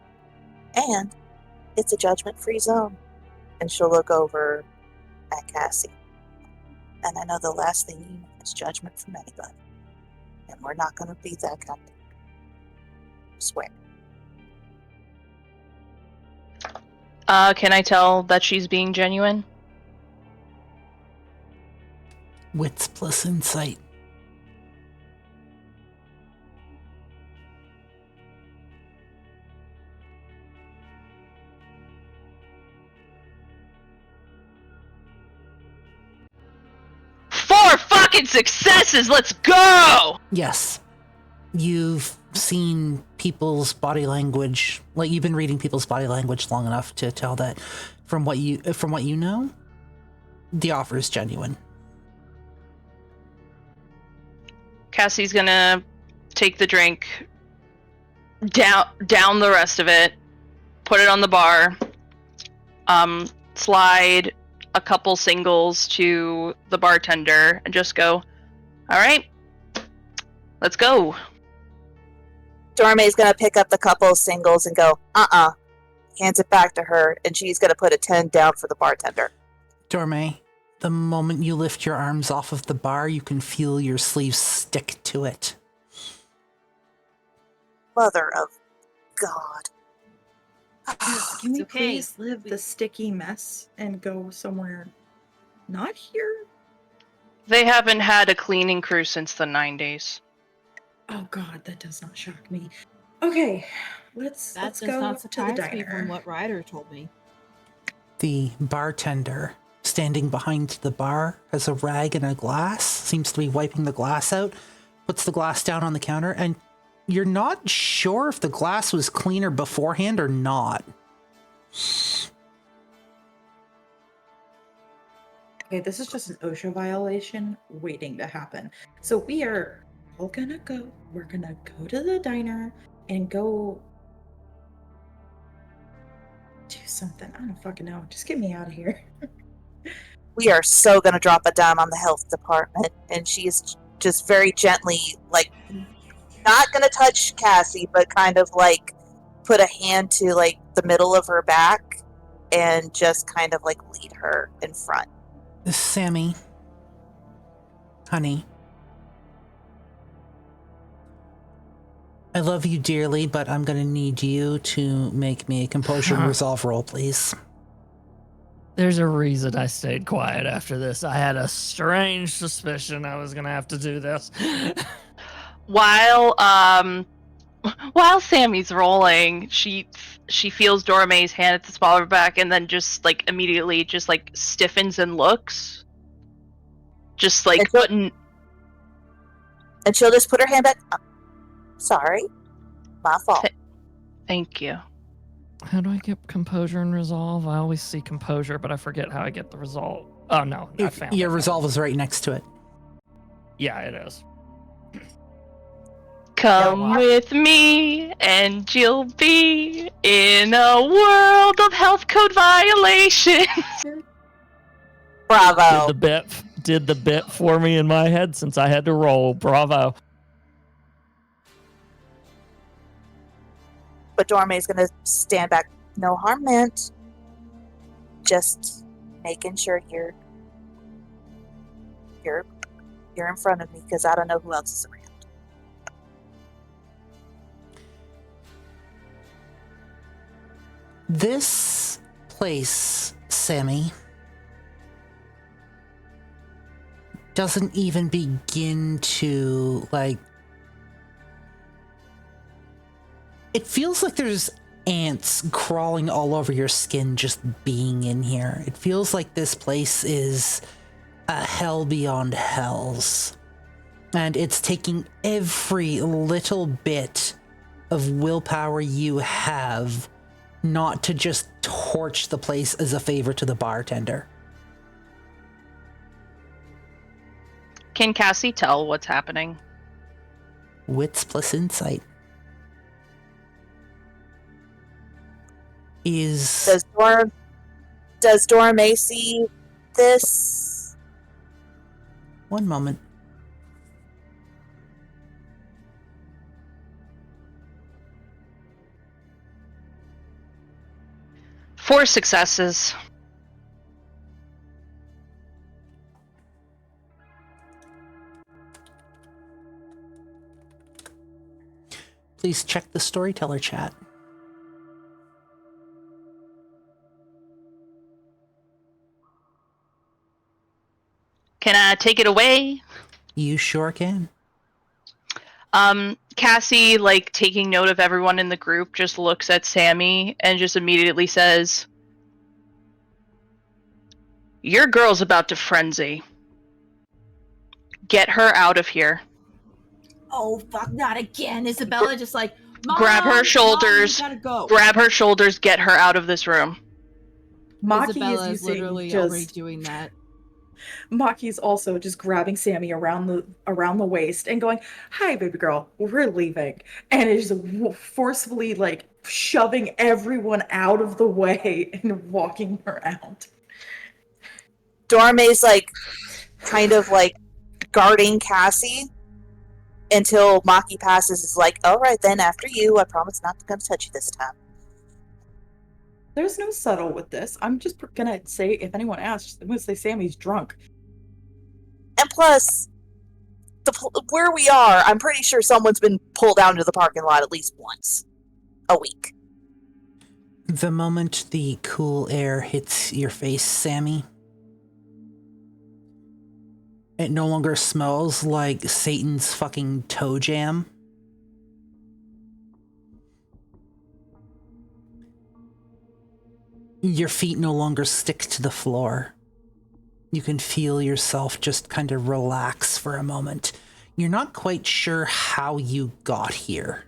And it's a judgment-free zone. And she'll look over at Cassie. And I know the last thing you need is judgment from anybody. And we're not going to be that kind of... I swear. Can I tell that she's being genuine? Wits plus insight. Four fucking successes! Let's go! Yes. You've seen people's body language, like you've been reading people's body language long enough to tell that from what you know, the offer is genuine. Cassie's gonna take the drink, down the rest of it, put it on the bar, slide a couple singles to the bartender, and just go, "All right, let's go." Dora Mae's going to pick up the couple of singles and go, hands it back to her, and she's going to put a 10 down for the bartender. Dora Mae, the moment you lift your arms off of the bar, you can feel your sleeves stick to it. Mother of God. Can we It's okay. please live the sticky mess and go somewhere not here? They haven't had a cleaning crew since the 90s. Oh God, that does not shock me. Okay, let's That does go not to the surprise me diner. from what Ryder told me. The bartender, standing behind the bar, has a rag and a glass, seems to be wiping the glass out, puts the glass down on the counter, and you're not sure if the glass was cleaner beforehand or not. Okay, this is just an OSHA violation waiting to happen. So we are all gonna go. We're gonna go to the diner and go do something. I don't fucking know. Just get me out of here. We are so going to drop a dime on the health department. And she's just very gently, like, not going to touch Cassie, but kind of like put a hand to like the middle of her back and just kind of like lead her in front. Sammy, honey, I love you dearly, but I'm going to need you to make me a composure and resolve roll, please. There's a reason I stayed quiet after this. I had a strange suspicion I was going to have to do this. While Sammy's rolling, she feels Dora Mae's hand at the small of her back, and then just like immediately just like stiffens and looks, just like and she'll just put her hand back. Oh, sorry, my fault. Thank you. How do I get composure and resolve? I always see composure, but I forget how I get the resolve. Oh no, I found Your it. resolve is right next to it. Yeah, it is. Come with me, and you'll be in a world of health code violations. Bravo. Did the bit for me in my head since I had to roll. Bravo. But Dora Mae's gonna stand back. No harm meant. Just making sure you're in front of me, because I don't know who else is around. This place, Sammy, doesn't even begin to, like... It feels like there's ants crawling all over your skin just being in here. It feels like this place is a hell beyond hells. And it's taking every little bit of willpower you have not to just torch the place as a favor to the bartender. Can Cassie tell what's happening? Wits plus insight. Does Dora Mae see this? One moment. Four successes. Please check the storyteller chat. Can I take it away? You sure can. Cassie, like, taking note of everyone in the group, just looks at Sammy and just immediately says, "Your girl's about to frenzy. Get her out of here." Oh, fuck, not again. Isabella just like, Mom, grab her shoulders, Mom, you gotta go. grab her shoulders, get her out of this room. Maki Isabella is is literally just, already doing that. Maki's also just grabbing Sammy around the waist and going, "Hi, baby girl, we're leaving," and is forcefully like shoving everyone out of the way and walking her out. Dora Mae's like kind of like guarding Cassie until Maki passes. Is like, "All right then, after you. I promise not to come touch you this time." There's no subtle with this. I'm just gonna say, if anyone asks, I'm gonna say Sammy's drunk. And plus, where we are, I'm pretty sure someone's been pulled out into the parking lot at least once a week. The moment the cool air hits your face, Sammy, it no longer smells like Satan's fucking toe jam. Your feet no longer stick to the floor. You can feel yourself just kind of relax for a moment. You're not quite sure how you got here.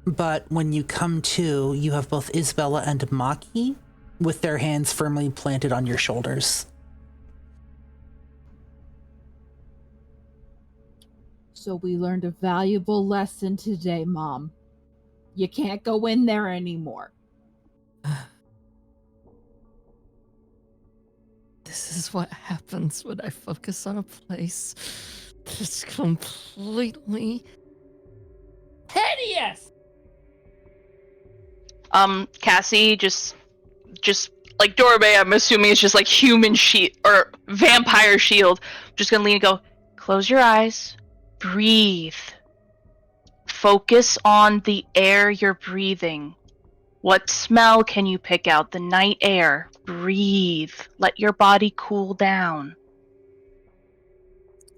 But when you come to, you have both Isabella and Maki with their hands firmly planted on your shoulders. So we learned a valuable lesson today, Mom. You can't go in there anymore. This is what happens when I focus on a place that's completely hideous. Cassie just like Dora Mae, I'm assuming it's just like human shield or vampire shield. Just gonna lean and go, "Close your eyes, breathe, focus on the air you're breathing. What smell can you pick out? The night air. Breathe. Let your body cool down.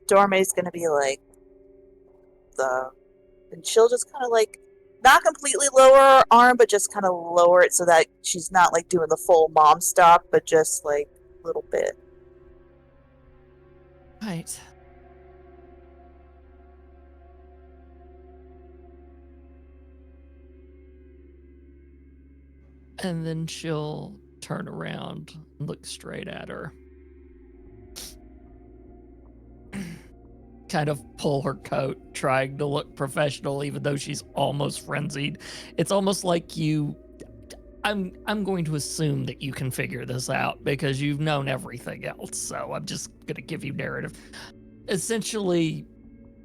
Dora Mae's gonna be like, and she'll just kind of like, not completely lower her arm, but just kind of lower it so that she's not like doing the full mom stop, but just like a little bit. Right. And then she'll turn around and look straight at her. Kind of pull her coat, trying to look professional, even though she's almost frenzied. It's almost like I'm going to assume that you can figure this out because you've known everything else. So I'm just going to give you narrative. Essentially,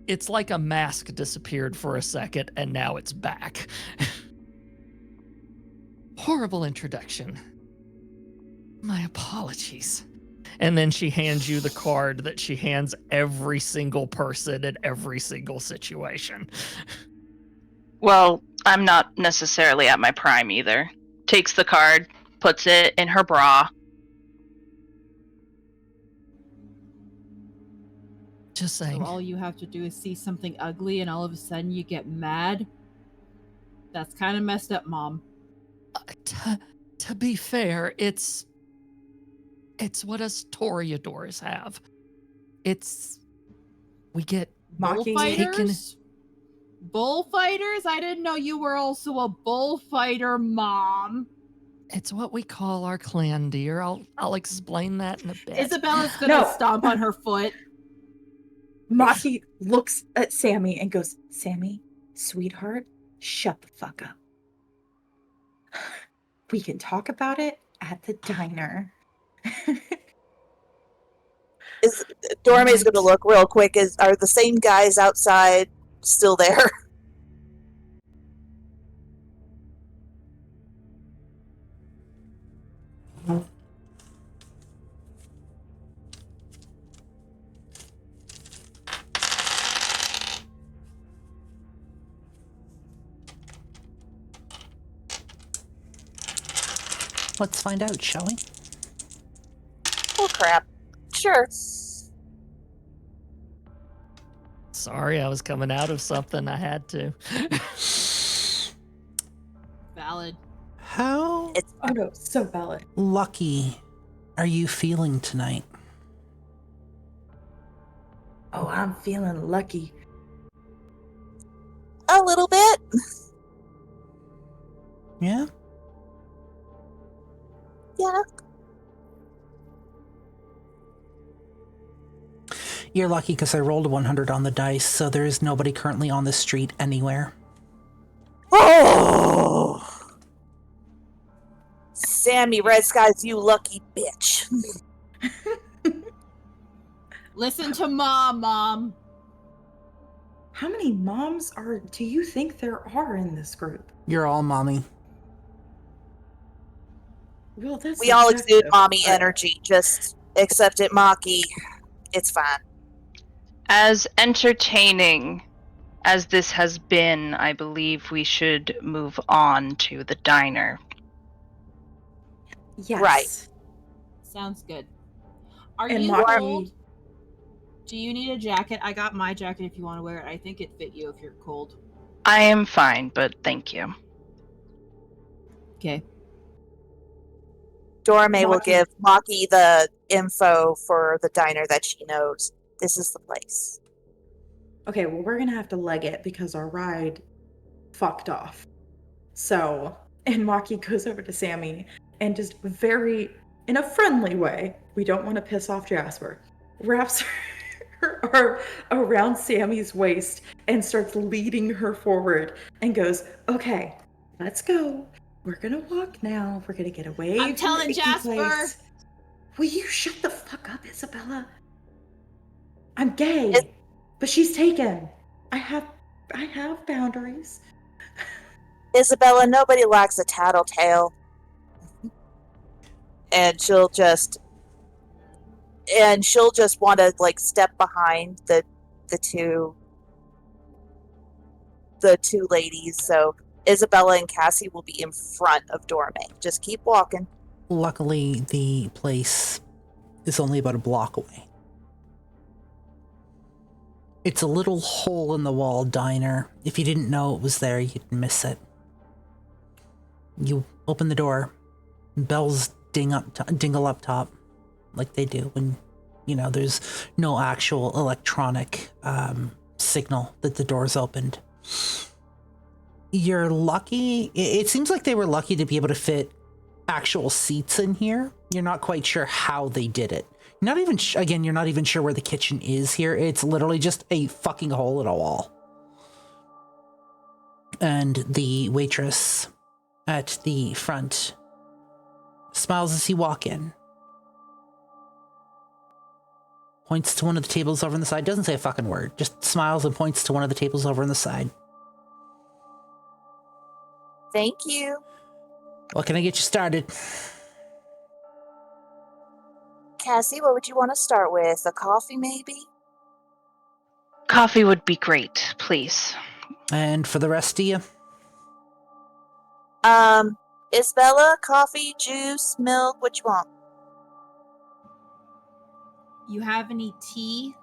it's like a mask disappeared for a second and now it's back. Horrible introduction. My apologies. And then she hands you the card that she hands every single person in every single situation. Well, I'm not necessarily at my prime either. Takes the card, puts it in her bra. Just saying. So all you have to do is see something ugly and all of a sudden you get mad? That's kind of messed up, Mom. To be fair, it's what us Toreadors have. We get Bullfighters? Bullfighters? I didn't know you were also a bullfighter, Mom. It's what we call our clan, dear. I'll explain that in a bit. Isabella's gonna stomp on her foot. Maki looks at Sammy and goes, Sammy, sweetheart, shut the fuck up. We can talk about it at the diner. Dora Mae's gonna look real quick. Are the same guys outside still there? Let's find out, shall we? Oh crap. Sure. Sorry, I was coming out of something. I had to. Valid. How Oh no, so valid. lucky are you feeling tonight? Oh, I'm feeling lucky. A little bit. Yeah? Yeah. You're lucky because I rolled a 100 on the dice, so there is nobody currently on the street anywhere. Oh! Sammy Red Skies, you lucky bitch. Listen to Mom. How many moms do you think there are in this group? You're all mommy. Well, that's We all exude subjective, mommy but- energy. Just accept it, Maki. It's fine. As entertaining as this has been, I believe we should move on to the diner. Yes. Right. Sounds good. Are And you Maki- cold? Do you need a jacket? I got my jacket if you want to wear it. I think it fit you if you're cold. I am fine, but thank you. Okay. Dora Mae will Maki- give Maki the info for the diner that she knows. This is the place. Okay, well, we're gonna have to leg it because our ride fucked off. So, and Maki goes over to Sammy and just in a friendly way, we don't want to piss off Jasper, wraps her arm around Sammy's waist and starts leading her forward and goes, okay, let's go. We're gonna walk now. We're gonna get away. I'm from telling the icky Jasper. place. Will you shut the fuck up, Isabella? I'm gay, but she's taken. I have boundaries. Isabella, nobody likes a tattletale. And she'll just want to like step behind the two the two ladies, so Isabella and Cassie will be in front of Dora Mae. Just keep walking. Luckily, the place is only about a block away. It's a little hole-in-the-wall diner. If you didn't know it was there, you'd miss it. You open the door, bells dingle up top, like they do when, there's no actual electronic signal that the door's opened. You're lucky. It seems like they were lucky to be able to fit actual seats in here. You're not quite sure how they did it. Not even, again, you're not even sure where the kitchen is here. It's literally just a fucking hole in a wall. And the waitress at the front smiles as you walk in. Points to one of the tables over on the side. Doesn't say a fucking word. Just smiles and points to one of the tables over on the side. Thank you. What can I get you started? Cassie, what would you want to start with? A coffee, maybe? Coffee would be great, please. And for the rest of you? Isabella, coffee, juice, milk, what you want? You have any tea?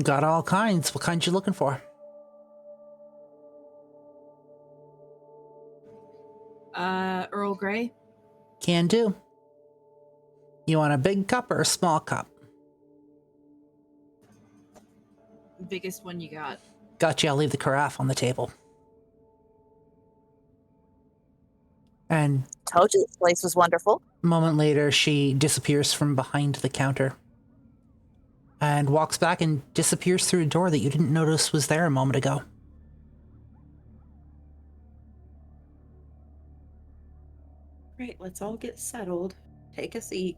Got all kinds. What kind you looking for? Earl Grey? Can do. You want a big cup or a small cup? Biggest one you got. Gotcha, I'll leave the carafe on the table. And Told you this place was wonderful. a moment later, she disappears from behind the counter and walks back and disappears through a door that you didn't notice was there a moment ago. Great, let's all get settled. Take a seat.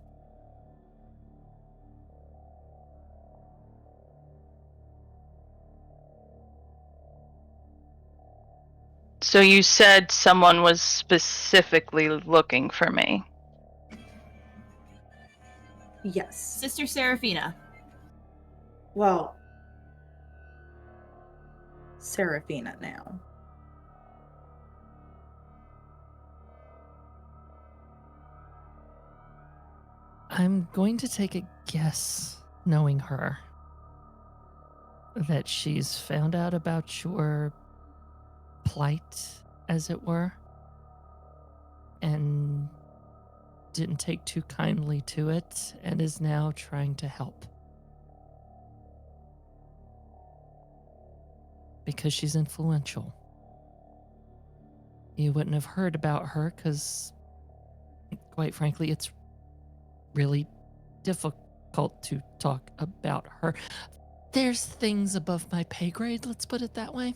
So you said someone was specifically looking for me. Yes. Sister Seraphina. Well, Seraphina now. I'm going to take a guess, knowing her, that she's found out about your plight, as it were, and didn't take too kindly to it, and is now trying to help. Because she's influential. You wouldn't have heard about her because, quite frankly, it's really difficult to talk about her. There's things above my pay grade, let's put it that way.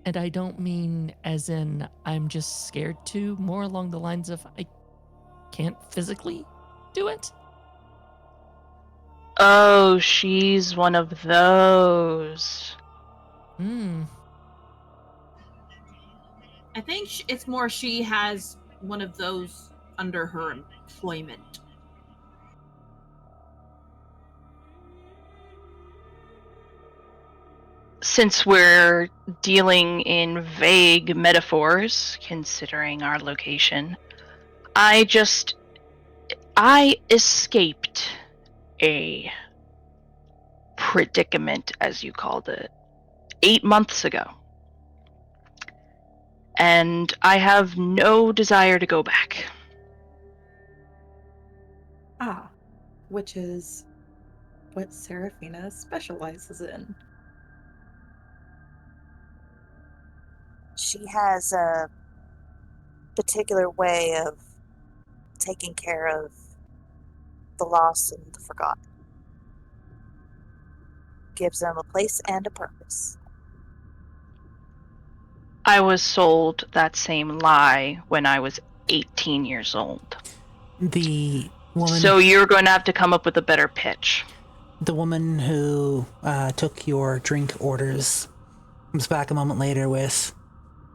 And I don't mean as in I'm just scared to, more along the lines of I can't physically do it. Oh, she's one of those. I think it's more she has one of those under her employment. Since we're dealing in vague metaphors, considering our location, I escaped a predicament, as you called it, 8 months ago. And I have no desire to go back. Ah, which is what Seraphina specializes in. She has a particular way of taking care of the lost and the forgotten. Gives them a place and a purpose. I was sold that same lie when I was 18 years old. The woman... So you're going to have to come up with a better pitch. The woman who took your drink orders comes back a moment later with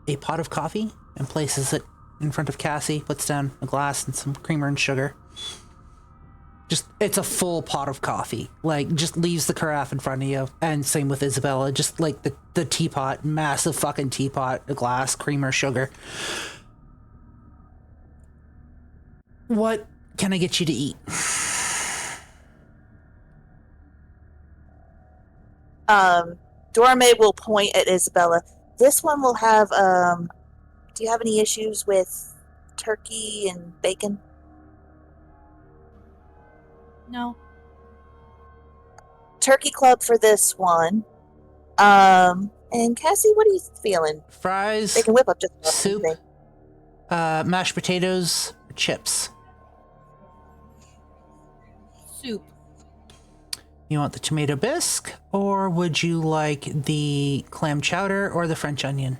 a pot of coffee and places it in front of Cassie, puts down a glass and some creamer and sugar. Just, it's a full pot of coffee. Like, just leaves the carafe in front of you. And same with Isabella. Just like the teapot, massive fucking teapot, a glass, creamer, sugar. What can I get you to eat? Dora Mae will point at Isabella. This one will have, do you have any issues with turkey and bacon? No. Turkey club for this one. And Cassie, what are you feeling? Fries, They can whip up just about soup, anything. mashed potatoes, chips. Soup. You want the tomato bisque, or would you like the clam chowder or the French onion?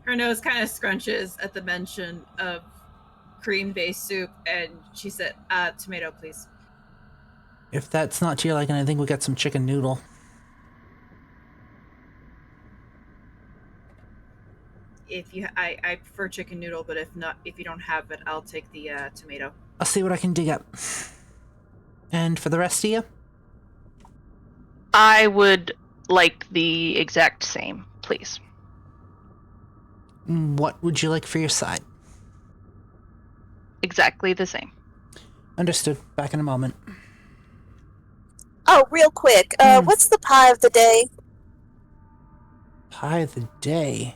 Her nose kind of scrunches at the mention of cream-based soup, and she said, tomato, please. If that's not to your liking, I think we got some chicken noodle. I prefer chicken noodle, but if you don't have it, I'll take the tomato. I'll see what I can dig up. And for the rest of you? I would like the exact same, please. What would you like for your side? Exactly the same. Understood. Back in a moment. Oh, real quick. What's the pie of the day? Pie of the day.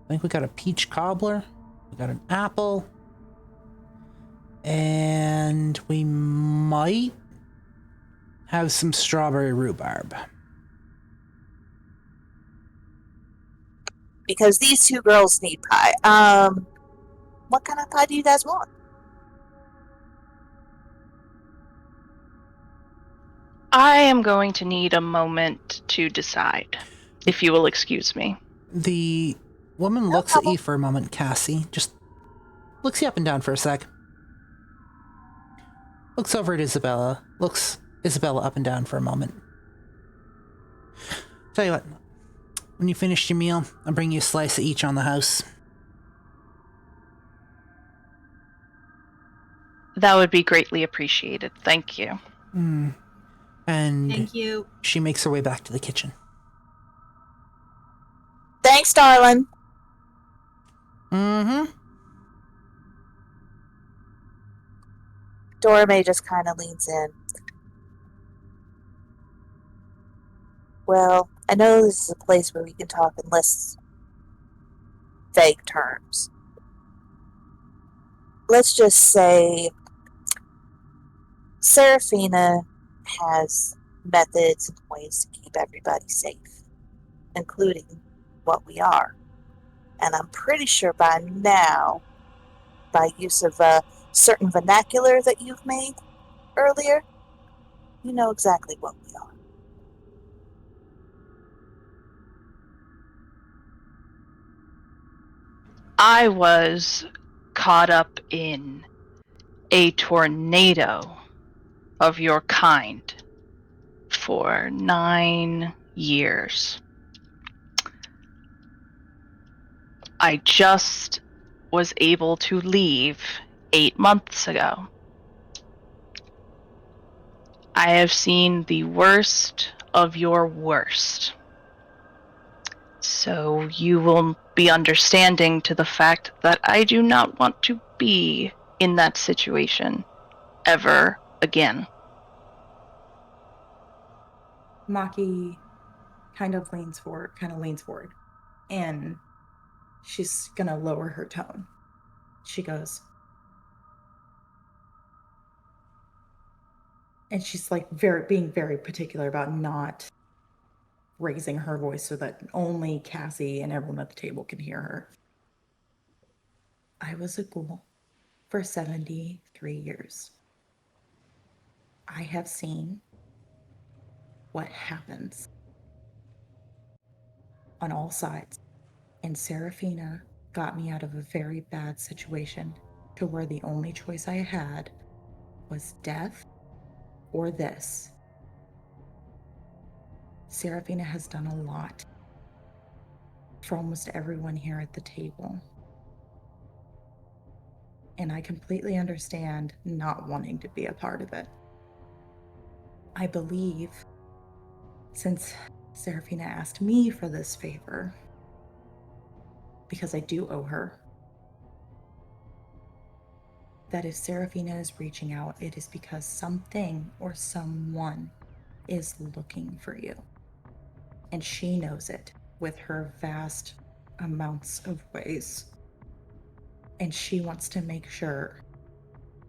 I think we got a peach cobbler. We got an apple. And we might have some strawberry rhubarb. Because these two girls need pie. What kind of pie do you guys want? I am going to need a moment to decide, if you will excuse me. The woman looks at you for a moment, Cassie. Just looks you up and down for a sec. Looks over at Isabella. Looks Isabella up and down for a moment. Tell you what. When you finish your meal, I'll bring you a slice of each on the house. That would be greatly appreciated. Thank you. And Thank you. she makes her way back to the kitchen. Thanks, darling. Mm-hmm. Dora Mae just kind of leans in. Well, I know this is a place where we can talk in less vague terms. Let's just say Seraphina has methods and ways to keep everybody safe, including what we are. And I'm pretty sure by now, by use of a certain vernacular that you've made earlier, you know exactly what we are. I was caught up in a tornado of your kind for 9 years. I just was able to leave 8 months ago. I have seen the worst of your worst. So you will be understanding to the fact that I do not want to be in that situation ever again. Maki kind of leans forward, and she's gonna lower her tone. She goes, and she's like being very particular about not raising her voice so that only Cassie and everyone at the table can hear her. I was a ghoul for 73 years. I have seen what happens on all sides. And Seraphina got me out of a very bad situation to where the only choice I had was death or this. Seraphina has done a lot for almost everyone here at the table. and I completely understand not wanting to be a part of it. I believe, since Seraphina asked me for this favor, because I do owe her, that if Seraphina is reaching out, it is because something or someone is looking for you. And she knows it with her vast amounts of ways. And she wants to make sure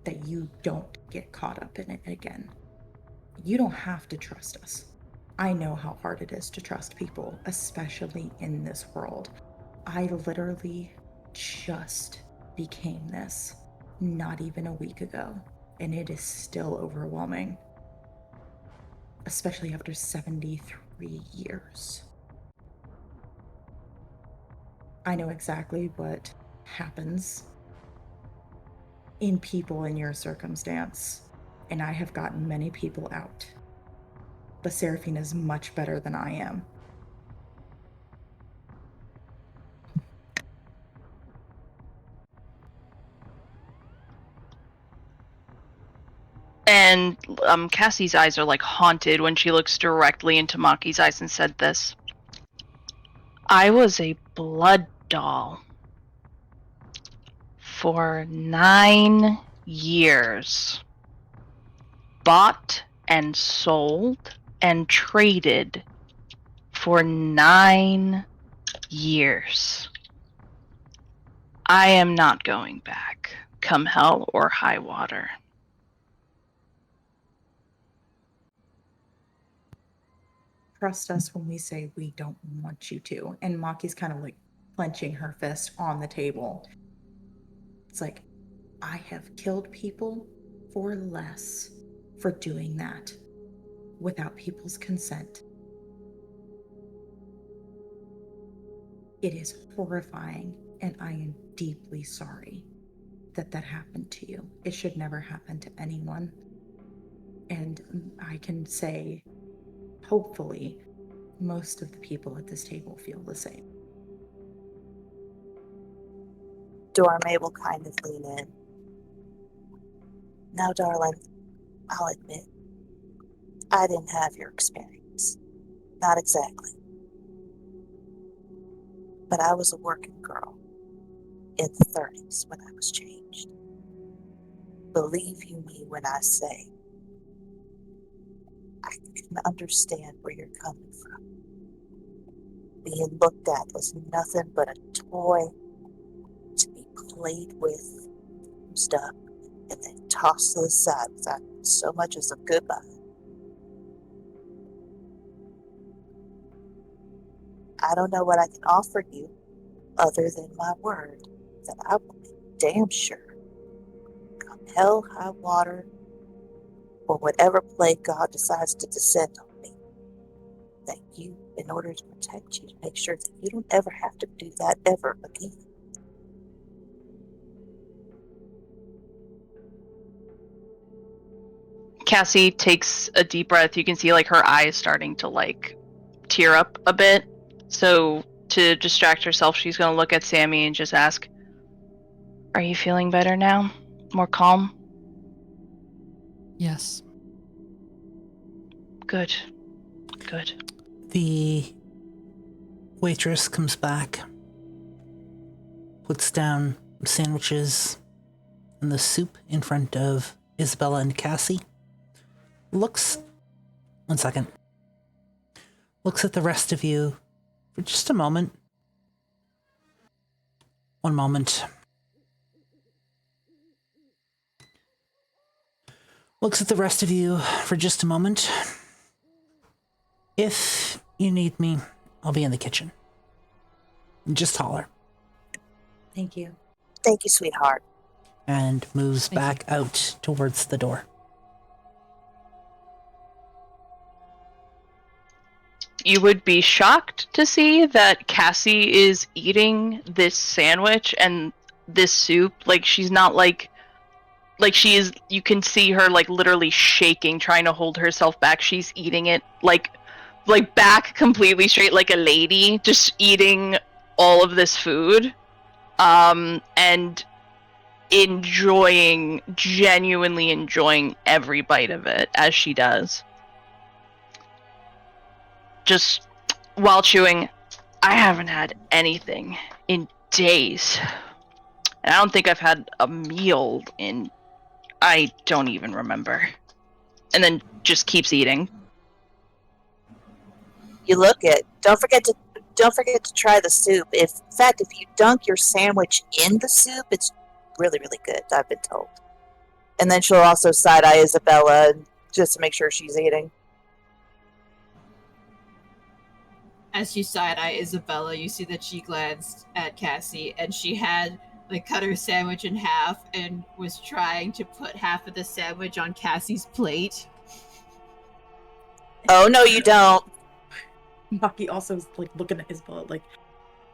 that you don't get caught up in it again. You don't have to trust us. I know how hard it is to trust people, especially in this world. I literally just became this not even a week ago, and it is still overwhelming, especially after 73 years. I know exactly what happens in people in your circumstance, and I have gotten many people out. But Seraphina is much better than I am. And Cassie's eyes are like haunted when she looks directly into Maki's eyes and said this. I was a blood doll for 9 years. Bought and sold and traded for 9 years. I am not going back, come hell or high water. Trust us when we say we don't want you to. And Maki's kind of like clenching her fist on the table. It's like, I have killed people for less for doing that without people's consent. It is horrifying, and I am deeply sorry that that happened to you. It should never happen to anyone. And I can say, hopefully, most of the people at this table feel the same. Dora Mae will kind of lean in. Now, darling, I'll admit, I didn't have your experience. Not exactly. But I was a working girl in the 30s when I was changed. Believe you me when I say, I can understand where you're coming from. Being looked at as nothing but a toy to be played with, used up, and then tossed to the side without so much as a goodbye. I don't know what I can offer you other than my word that I will be damn sure, come hell, high water, or whatever plague God decides to descend on me, that you, in order to protect you, to make sure that you don't ever have to do that ever again. Cassie takes a deep breath. You can see like her eyes starting to like tear up a bit. So to distract herself, she's going to look at Sammy and just ask, are you feeling better now? More calm? Yes. Good. Good. The waitress comes back, puts down sandwiches and the soup in front of Isabella and Cassie. Looks at the rest of you for just a moment. One moment. Looks at the rest of you for just a moment. If you need me, I'll be in the kitchen. Just holler. Thank you. Thank you, sweetheart. And moves Thank back out towards the door. You would be shocked to see that Cassie is eating this sandwich and this soup. Like, she's not like she is, you can see her like literally shaking, trying to hold herself back. She's eating it like back completely straight, like a lady, just eating all of this food. And genuinely enjoying every bite of it, as she does. Just while chewing, I haven't had anything in days. And I don't think I've had a meal in, I don't even remember. And then just keeps eating. You look it. Don't forget to try the soup. In fact, if you dunk your sandwich in the soup, it's really, really good, I've been told. And then she'll also side-eye Isabella just to make sure she's eating. As you side-eye Isabella, you see that she glanced at Cassie, and she had cut her sandwich in half and was trying to put half of the sandwich on Cassie's plate. Oh, no, you don't. Maki also is looking at Isabella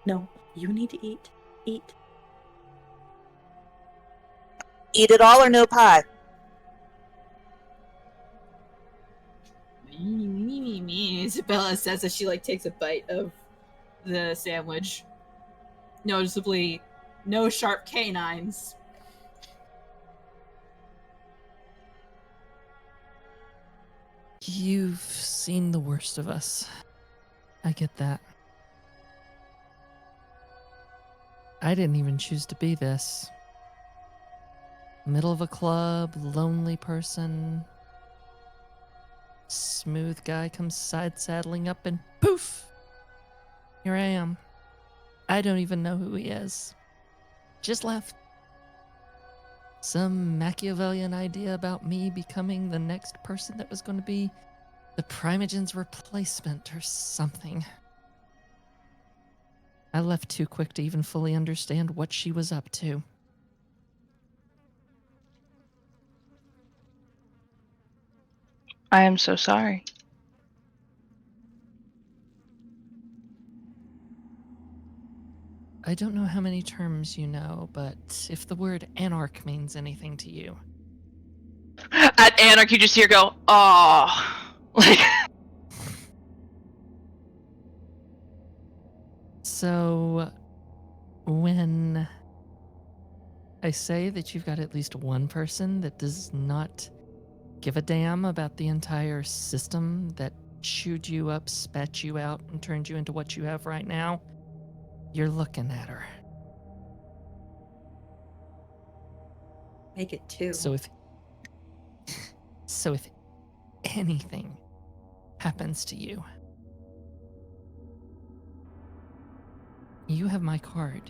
no, you need to eat. Eat. Eat it all or no pie. Isabella says as she takes a bite of the sandwich. Noticeably, no sharp canines. You've seen the worst of us. I get that. I didn't even choose to be this. Middle of a club, lonely person. Smooth guy comes side-saddling up and poof! Here I am. I don't even know who he is. Just left. Some Machiavellian idea about me becoming the next person that was going to be the Primogen's replacement or something. I left too quick to even fully understand what she was up to. I am so sorry. I don't know how many terms you know, but if the word anarch means anything to you. At anarch, you just hear go, oh. So, when I say that you've got at least one person that does not give a damn about the entire system that chewed you up, spat you out, and turned you into what you have right now, you're looking at her. Make it 2. So if anything happens to you, you have my card.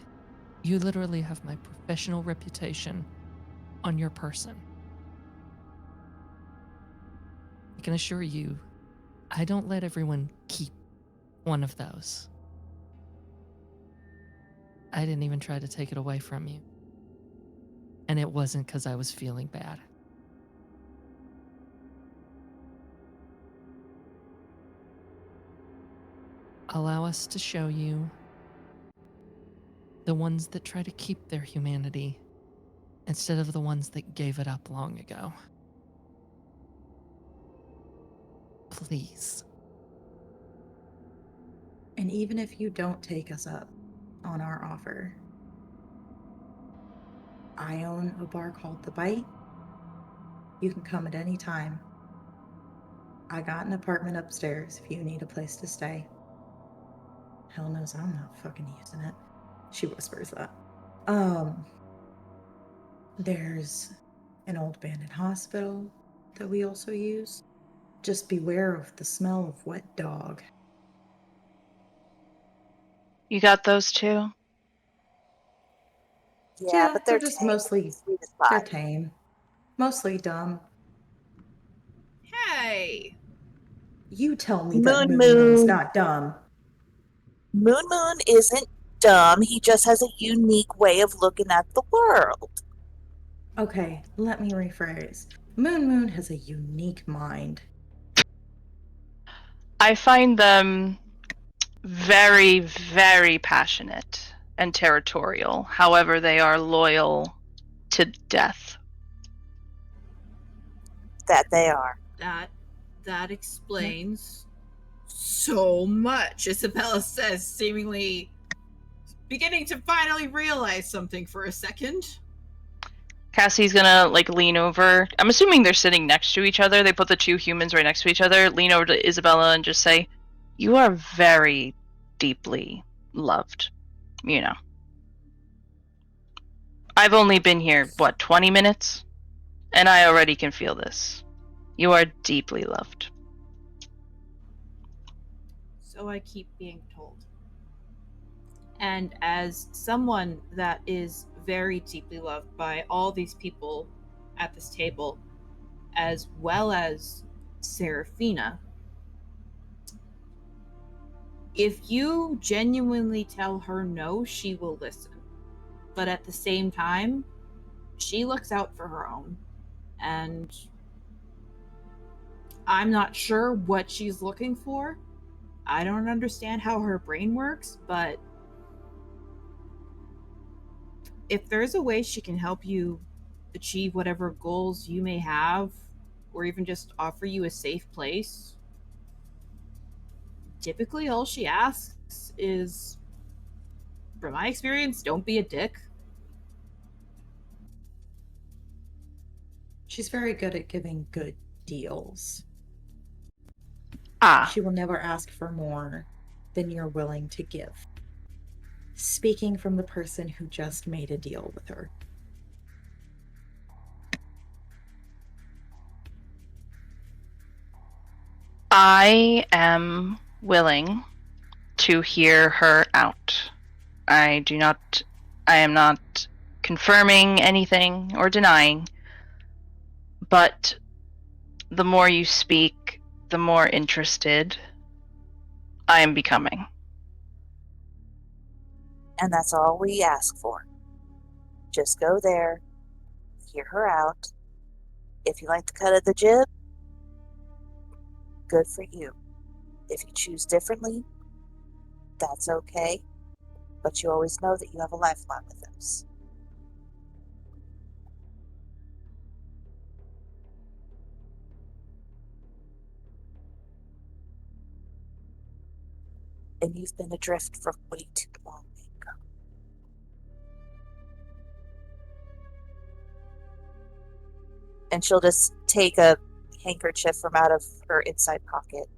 You literally have my professional reputation on your person. I can assure you, I don't let everyone keep one of those. I didn't even try to take it away from you. And it wasn't because I was feeling bad. Allow us to show you the ones that try to keep their humanity instead of the ones that gave it up long ago. Please. And even if you don't take us up on our offer, I own a bar called The Bite. You can come at any time. I got an apartment upstairs if you need a place to stay. Hell knows I'm not fucking using it. She whispers that. There's an old abandoned hospital that we also use. Just beware of the smell of wet dog. You got those too? Yeah, but they're just tame. mostly Sweet as they're pie. tame. Mostly dumb. Hey! You tell me that Moon Moon's Moon. not dumb. Moon Moon isn't dumb. He just has a unique way of looking at the world. Okay, let me rephrase. Moon has a unique mind. I find them very, very passionate and territorial. However, they are loyal to death. That they are. That explains so much, Isabella says, seemingly beginning to finally realize something for a second. Cassie's gonna like lean over. I'm assuming they're sitting next to each other. They put the two humans right next to each other. Lean over to Isabella and just say, "You are very deeply loved." You know. I've only been here, 20 minutes? And I already can feel this. You are deeply loved. So I keep being told. And as someone that is very deeply loved by all these people at this table, as well as Seraphina, if you genuinely tell her no, she will listen. But at the same time, she looks out for her own. And I'm not sure what she's looking for. I don't understand how her brain works, but if there's a way she can help you achieve whatever goals you may have, or even just offer you a safe place, typically all she asks is, from my experience, don't be a dick. She's very good at giving good deals. Ah. She will never ask for more than you're willing to give. Speaking from the person who just made a deal with her. I am willing to hear her out. I am not confirming anything or denying, but the more you speak, the more interested I am becoming. And that's all we ask for. Just go there, hear her out. If you like the cut of the jib, good for you. If you choose differently, that's okay. But you always know that you have a lifeline with us. And you've been adrift for way too long, Mako. And she'll just take a handkerchief from out of her inside pocket.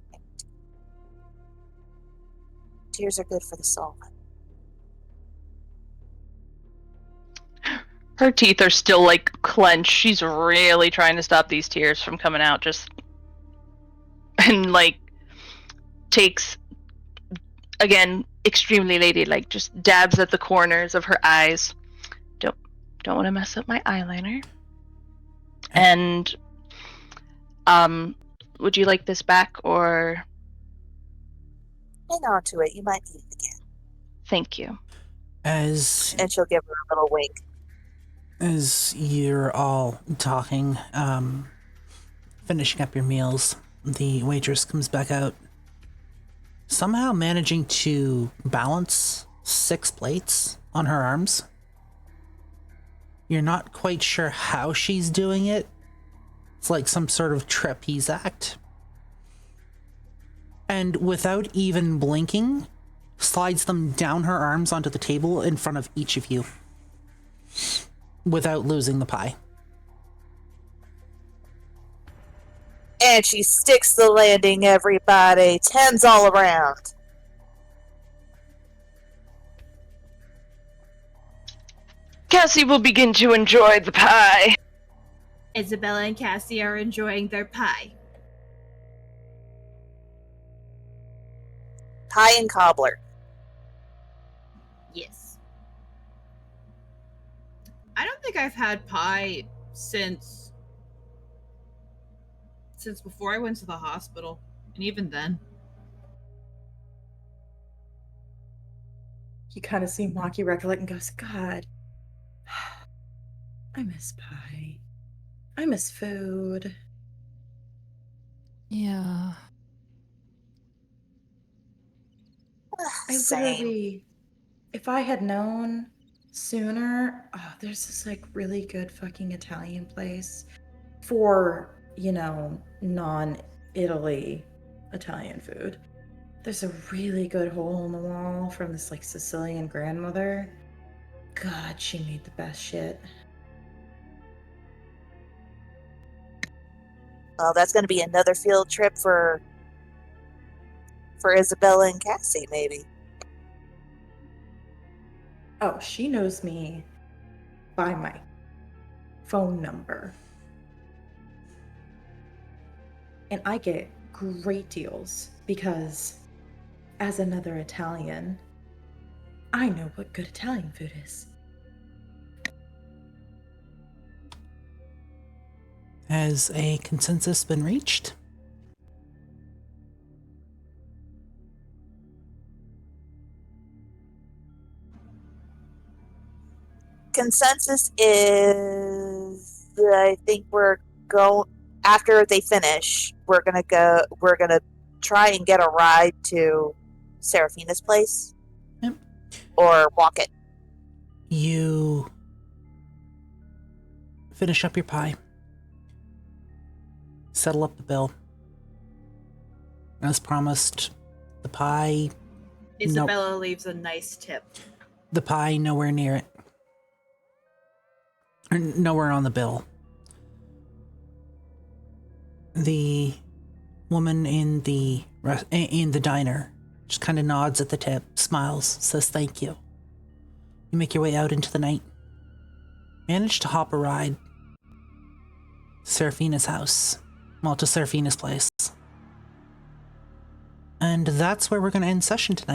Tears are good for the soul. Her teeth are still like clenched. She's really trying to stop these tears from coming out. And like takes, again, extremely ladylike, just dabs at the corners of her eyes. Don't want to mess up my eyeliner. And would you like this back, or Hang on to it. You might need it again. thank you. And she'll give her a little wink. As you're all talking, finishing up your meals, the waitress comes back out, somehow managing to balance 6 plates on her arms. You're not quite sure how she's doing it. It's like some sort of trapeze act. And without even blinking, slides them down her arms onto the table in front of each of you. Without losing the pie. And she sticks the landing, everybody. 10s all around. Cassie will begin to enjoy the pie. Isabella and Cassie are enjoying their pie. Pie and cobbler. Yes. I don't think I've had pie since before I went to the hospital. And even then. You kind of see Maki recollect and goes, God, I miss pie. I miss food. Yeah. I Same. literally, if I had known sooner, there's this like really good fucking Italian place for, non-Italy Italian food. There's a really good hole in the wall from this like Sicilian grandmother. God, she made the best shit. Well, that's going to be another field trip for Isabella and Cassie, maybe. Oh, she knows me by my phone number. And I get great deals because, as another Italian, I know what good Italian food is. Has a consensus been reached? Consensus is that I think we're going, after they finish, we're going to try and get a ride to Seraphina's place. Yep. Or walk it. You finish up your pie. Settle up the bill. As promised, the pie... Isabella leaves a nice tip. The pie, nowhere near it. Or nowhere on the bill. The woman in the diner just kind of nods at the tip, smiles, says thank you. You make your way out into the night. Manage to hop a ride to Seraphina's house. Well, to Seraphina's place. And that's where we're going to end session tonight.